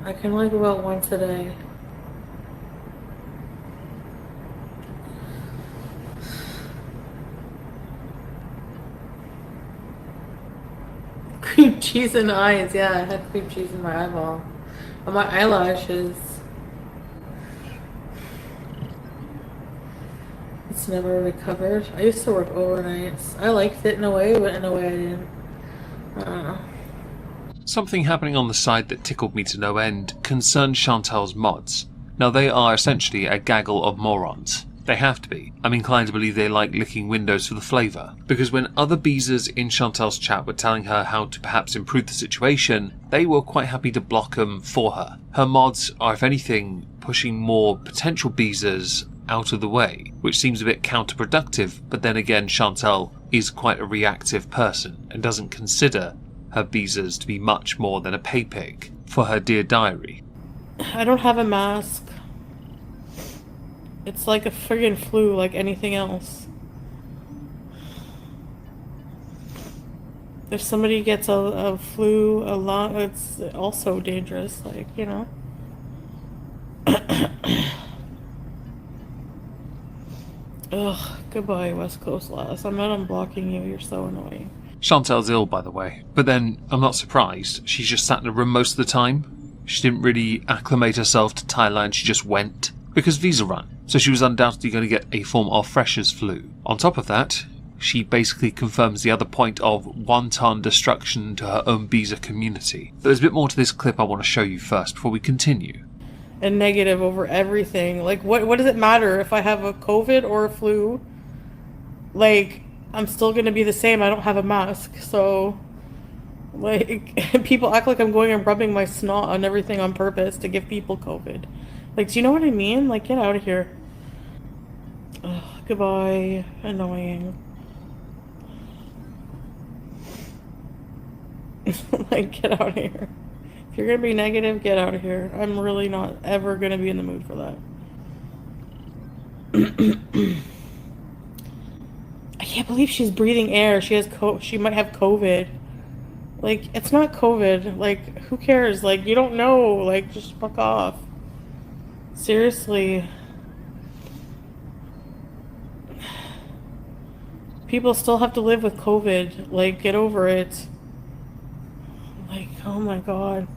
I can only go out once a day. Cream cheese in the eyes, yeah, I had cream cheese in my eyeball. On my eyelashes. It's never recovered. I used to work overnights. I liked it in a way, but in a way I didn't. I don't know. Something happening on the side that tickled me to no end concerned Chantal's mods. Now they are essentially a gaggle of morons. They have to be. I'm inclined to believe they like licking windows for the flavour. Because when other beezers in Chantal's chat were telling her how to perhaps improve the situation, they were quite happy to block them for her. Her mods are, if anything, pushing more potential beezers out of the way, which seems a bit counterproductive, but then again Chantal is quite a reactive person and doesn't consider her beezers to be much more than a pay pig for her dear diary. I don't have a mask. It's like a friggin' flu, like anything else. If somebody gets a flu a lot, it's also dangerous, like, you know. Ugh, goodbye, West Coast lass. I'm not unblocking you, you're so annoying. Chantal's ill, by the way, but then I'm not surprised. She's just sat in a room most of the time. She didn't really acclimate herself to Thailand, she just went. Because visa run, so she was undoubtedly going to get a form of freshers flu. On top of that, she basically confirms the other point of wanton destruction to her own visa community. But there's a bit more to this clip I want to show you first before we continue. And negative over everything. Like, what does it matter if I have a COVID or a flu? Like, I'm still gonna be the same. I don't have a mask, so like people act like I'm going and rubbing my snot on everything on purpose to give people COVID. Like, do you know what I mean? Like, get out of here. Ugh, goodbye. Annoying. Like, get out of here. If you're gonna be negative, get out of here. I'm really not ever gonna be in the mood for that. I can't believe she's breathing air. She might have COVID. Like, it's not COVID. Like, who cares? Like, you don't know. Like, just fuck off. Seriously. People still have to live with COVID. Like, get over it. Like, oh my god.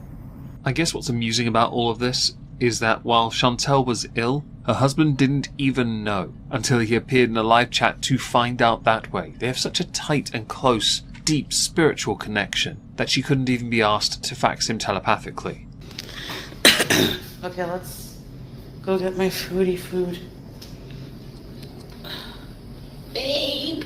I guess what's amusing about all of this is that while Chantal was ill, her husband didn't even know until he appeared in a live chat to find out that way. They have such a tight and close, deep spiritual connection that she couldn't even be asked to fax him telepathically. Okay, let's go get my foodie food. Babe,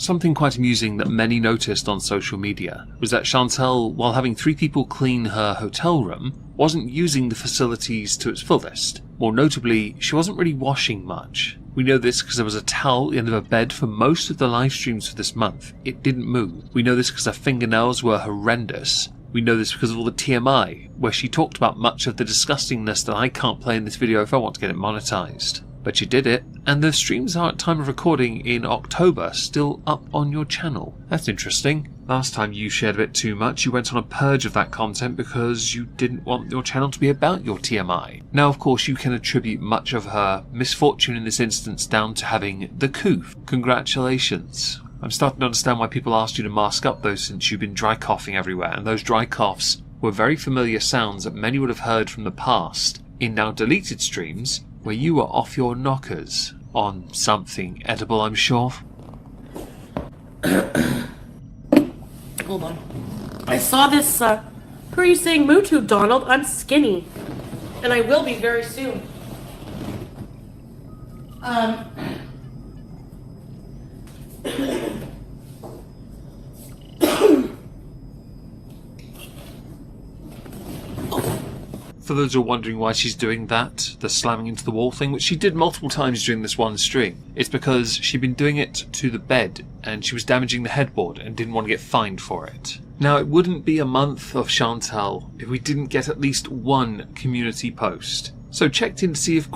Something quite amusing that many noticed on social media was that Chantal, while having 3 people clean her hotel room, wasn't using the facilities to its fullest. More notably, she wasn't really washing much. We know this because there was a towel at the end of her bed for most of the live streams for this month. It didn't move. We know this because her fingernails were horrendous. We know this because of all the TMI, where she talked about much of the disgustingness that I can't play in this video if I want to get it monetized. But she did it, and the streams are at time of recording in October still up on your channel. That's interesting. Last time you shared a bit too much, you went on a purge of that content because you didn't want your channel to be about your TMI. Now, of course, you can attribute much of her misfortune in this instance down to having the coof. Congratulations. I'm starting to understand why people asked you to mask up though, since you've been dry coughing everywhere, and those dry coughs were very familiar sounds that many would have heard from the past in now deleted streams where you were off your knockers on something edible, I'm sure. Hold on. I saw this, who are you saying moo to, Donald? I'm skinny. And I will be very soon. For those who are wondering why she's doing that, the slamming into the wall thing, which she did multiple times during this one stream, it's because she'd been doing it to the bed and she was damaging the headboard and didn't want to get fined for it. Now, it wouldn't be a month of Chantal if we didn't get at least one community post. So checked in to see if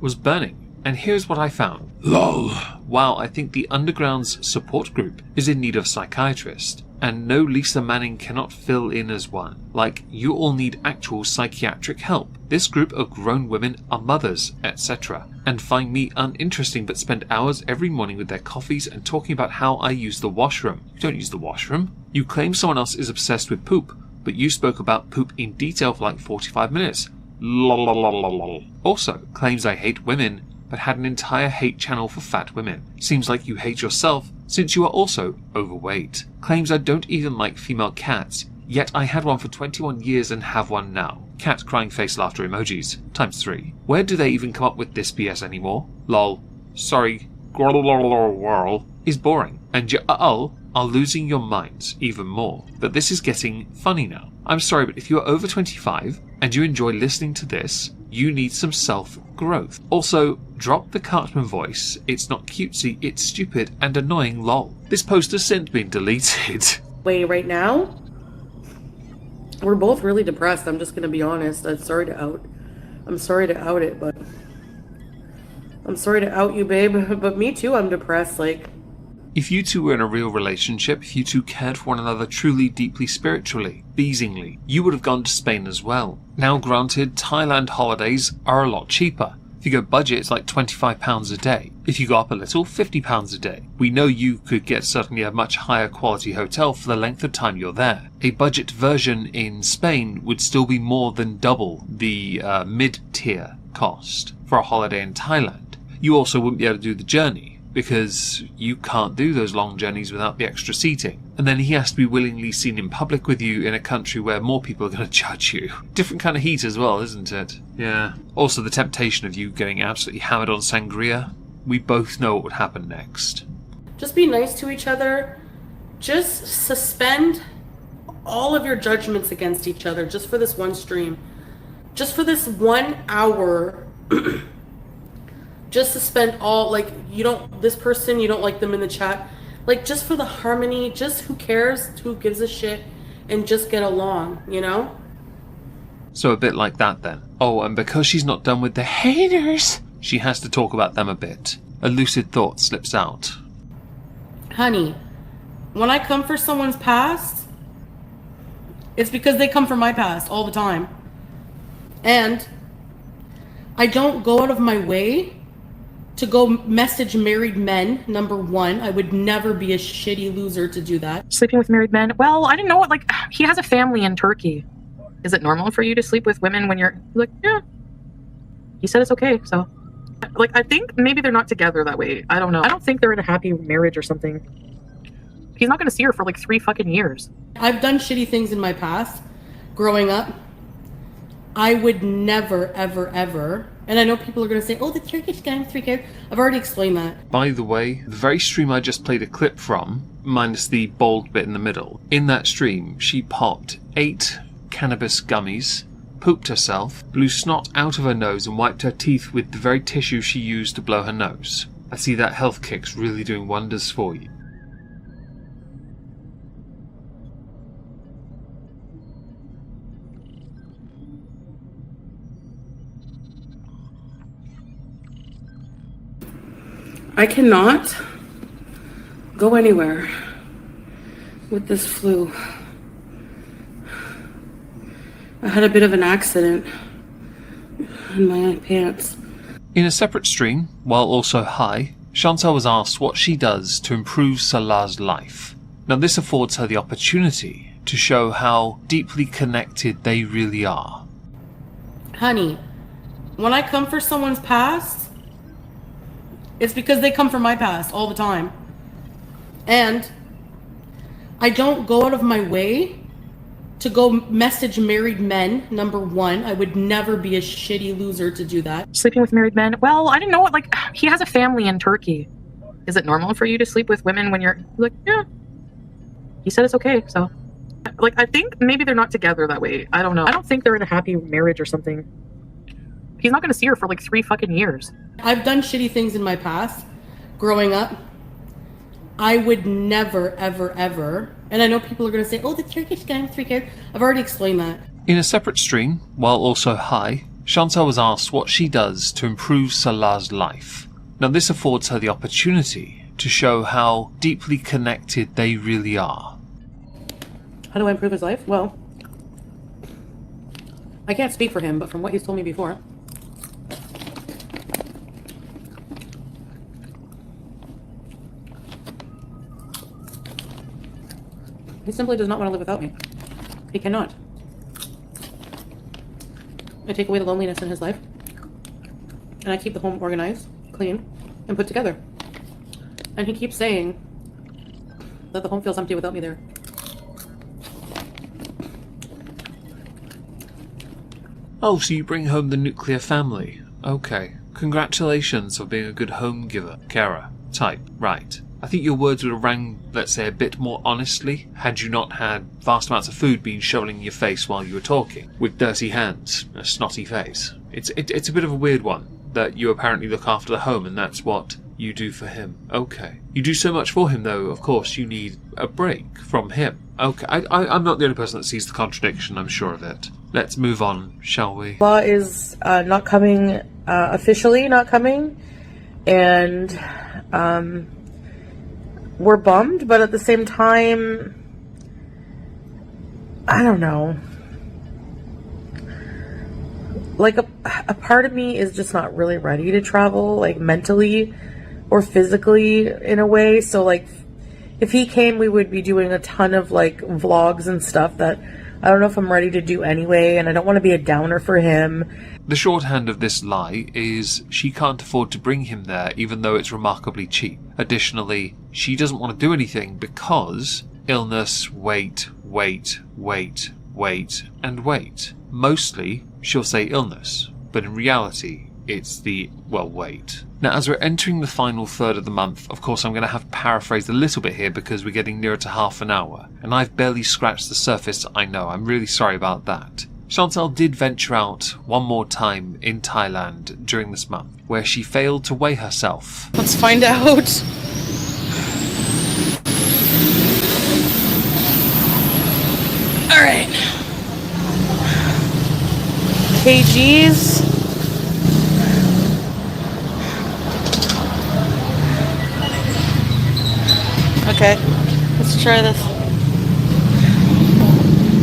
was burning. And here's what I found. LOL. Wow, I think the Underground's support group is in need of a psychiatrist. And no, Lisa Manning cannot fill in as one. Like, you all need actual psychiatric help. This group of grown women are mothers, etc. and find me uninteresting but spend hours every morning with their coffees and talking about how I use the washroom. You don't use the washroom. You claim someone else is obsessed with poop, but you spoke about poop in detail for like 45 minutes. Lol. Also, claims I hate women, but had an entire hate channel for fat women. Seems like you hate yourself, since you are also overweight. Claims I don't even like female cats, yet I had one for 21 years and have one now. Cat crying face laughter emojis, ×3. Where do they even come up with this BS anymore? Lol. Sorry. Whirl is boring, and you are losing your minds even more. But this is getting funny now. I'm sorry, but if you are over 25 and you enjoy listening to this, you need some self-growth. Also, drop the Cartman voice. It's not cutesy, it's stupid and annoying, lol. This post has since been deleted. Wait, right now? We're both really depressed, I'm just gonna be honest. I'm sorry to out it, but... I'm sorry to out you, babe, but me too, I'm depressed, like... If you two were in a real relationship, if you two cared for one another truly, deeply, spiritually, beezingly, you would have gone to Spain as well. Now granted, Thailand holidays are a lot cheaper. If you go budget, it's like £25 a day. If you go up a little, £50 a day. We know you could get certainly a much higher quality hotel for the length of time you're there. A budget version in Spain would still be more than double the mid-tier cost for a holiday in Thailand. You also wouldn't be able to do the journey, because you can't do those long journeys without the extra seating. And then he has to be willingly seen in public with you in a country where more people are going to judge you. Different kind of heat as well, isn't it? Yeah. Also the temptation of you getting absolutely hammered on sangria. We both know what would happen next. Just be nice to each other. Just suspend all of your judgments against each other just for this one stream. Just for this 1 hour. Just suspend all, like, this person, you don't like them in the chat. Like, just for the harmony, just who cares, who gives a shit, and just get along, you know? So a bit like that then. Oh, and because she's not done with the haters, she has to talk about them a bit. A lucid thought slips out. Honey, when I come for someone's past, it's because they come from my past all the time. And I don't go out of my way to go message married men, number one. I would never be a shitty loser to do that. Sleeping with married men? Well, I didn't know it. Like, he has a family in Turkey. Is it normal for you to sleep with women when you're like, yeah. He said it's okay, so. Like, I think maybe they're not together that way. I don't know. I don't think they're in a happy marriage or something. He's not going to see her for like 3 fucking years. I've done shitty things in my past, growing up. I would never, ever, ever And I know people are going to say, oh, the Turkish guy with 3 kids. I've already explained that. By the way, the very stream I just played a clip from, minus the bald bit in the middle, in that stream she popped 8 cannabis gummies, pooped herself, blew snot out of her nose and wiped her teeth with the very tissue she used to blow her nose. I see that health kick's really doing wonders for you. I cannot go anywhere with this flu. I had a bit of an accident in my pants. In a separate stream, while also high, Chantal was asked what she does to improve Salah's life. Now this affords her the opportunity to show how deeply connected they really are. Honey, when I come for someone's past, it's because they come from my past all the time. And I don't go out of my way to go message married men, number one. I would never be a shitty loser to do that. Sleeping with married men? Well, I didn't know what, like, he has a family in Turkey. Is it normal for you to sleep with women when you're, like, yeah. He said it's okay, so. Like, I think maybe they're not together that way. I don't know. I don't think they're in a happy marriage or something. He's not going to see her for, like, 3 fucking years. I've done shitty things in my past, growing up. I would never, ever, ever, and I know people are going to say, oh, the Turkish guy with 3 kids. I've already explained that. In a separate stream, while also high, Chantal was asked what she does to improve Salah's life. Now this affords her the opportunity to show how deeply connected they really are. How do I improve his life? Well, I can't speak for him, but from what he's told me before, he simply does not want to live without me. He cannot. I take away the loneliness in his life, and I keep the home organized, clean, and put together. And he keeps saying that the home feels empty without me there. Oh, so you bring home the nuclear family. Okay. Congratulations for being a good home giver. Carer. Type. Right. I think your words would have rang, let's say, a bit more honestly had you not had vast amounts of food being shoveled in your face while you were talking, with dirty hands and a snotty face. It's a bit of a weird one, that you apparently look after the home and that's what you do for him. Okay. You do so much for him though, of course you need a break from him. Okay, I'm not the only person that sees the contradiction, I'm sure of it. Let's move on, shall we? Law is not coming, officially not coming, and we're bummed, but at the same time, I don't know. Like, a part of me is just not really ready to travel, like, mentally or physically in a way. So, like, if he came, we would be doing a ton of, like, vlogs and stuff that I don't know if I'm ready to do anyway, and I don't want to be a downer for him. The shorthand of this lie is she can't afford to bring him there, even though it's remarkably cheap. Additionally, she doesn't want to do anything because illness, wait, and wait. Mostly, she'll say illness, but in reality, it's the, well, wait. Now, as we're entering the final third of the month, of course I'm going to have to paraphrase a little bit here because we're getting nearer to half an hour, and I've barely scratched the surface, I know, I'm really sorry about that. Chantal did venture out one more time in Thailand during this month, where she failed to weigh herself. Let's find out. Alright. KGs. Okay, let's try this.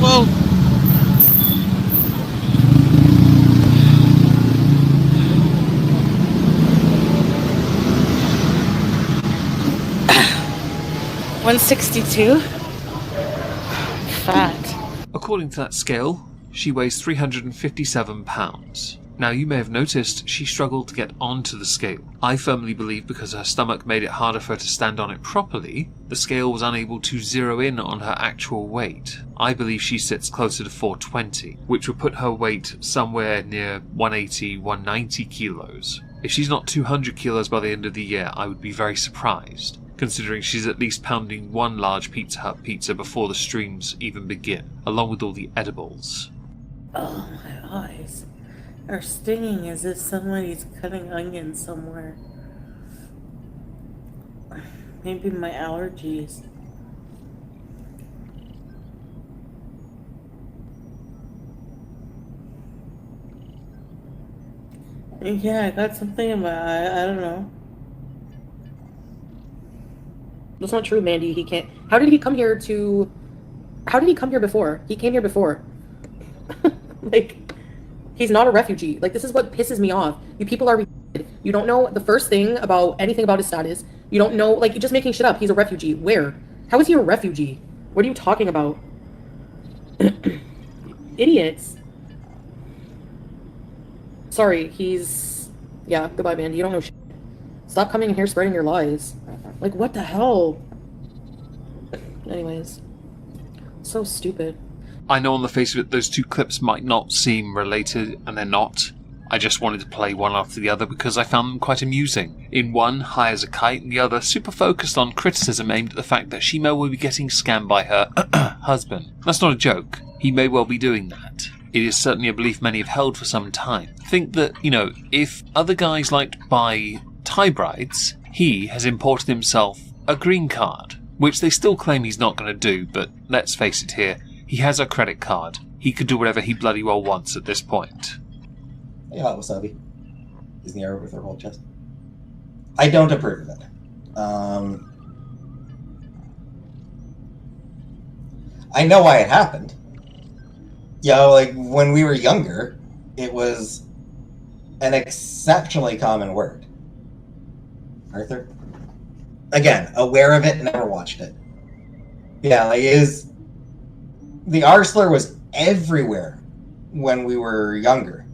Whoa. $162. Fat. According to that scale, she weighs 357 pounds. Now, you may have noticed she struggled to get onto the scale. I firmly believe because her stomach made it harder for her to stand on it properly, the scale was unable to zero in on her actual weight. I believe she sits closer to 420, which would put her weight somewhere near 180, 190 kilos. If she's not 200 kilos by the end of the year, I would be very surprised, considering she's at least pounding one large Pizza Hut pizza before the streams even begin, along with all the edibles. Oh, my eyes are stinging as if somebody's cutting onions somewhere. Maybe my allergies. Yeah, I got something in my eye. I don't know. That's not true, Mandy. He can't. How did he come here before? He came here before. Like, he's not a refugee. Like, this is what pisses me off. You people are retarded. You don't know the first thing about anything about his status. You don't know, like, you're just making shit up. He's a refugee. Where? How is he a refugee? What are you talking about? Idiots. Sorry, he's... Yeah, goodbye, Mandy. You don't know shit. Stop coming in here spreading your lies. Like, what the hell? Anyways. So stupid. I know on the face of it those two clips might not seem related, and they're not. I just wanted to play one after the other because I found them quite amusing. In one, high as a kite, and the other super focused on criticism aimed at the fact that she may well be getting scammed by her husband. That's not a joke. He may well be doing that. It is certainly a belief many have held for some time. Think that, if other guys like to buy Thai brides, he has imported himself a green card, which they still claim he's not going to do, but let's face it here, he has a credit card. He could do whatever he bloody well wants at this point. Hey, hot wasabi. Is in the air with her whole chest. I don't approve of it. I know why it happened. Like when we were younger, it was an exceptionally common word. Arthur? Again, aware of it, never watched it. Yeah, the R slur was everywhere when we were younger.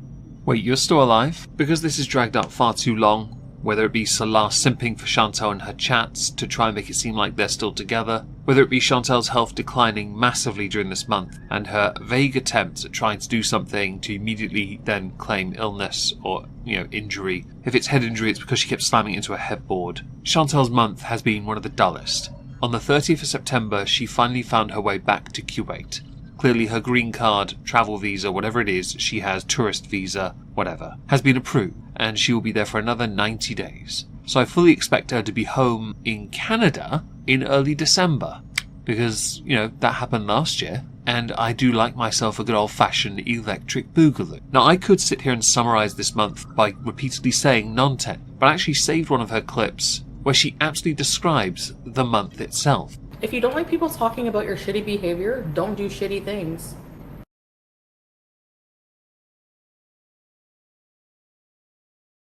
Wait, you're still alive? Because this is dragged out far too long, whether it be Salah simping for Chantal and her chats to try and make it seem like they're still together, whether it be Chantal's health declining massively during this month, and her vague attempts at trying to do something to immediately then claim illness or, injury. If it's head injury, it's because she kept slamming into a headboard. Chantal's month has been one of the dullest. On the 30th of September, she finally found her way back to Kuwait. Clearly her green card, travel visa, whatever it is, she has tourist visa, whatever, has been approved, and she will be there for another 90 days. So I fully expect her to be home in Canada in early December, because, that happened last year, and I do like myself a good old-fashioned electric boogaloo. Now, I could sit here and summarise this month by repeatedly saying nontent, but I actually saved one of her clips where she actually describes the month itself. If you don't like people talking about your shitty behavior, don't do shitty things.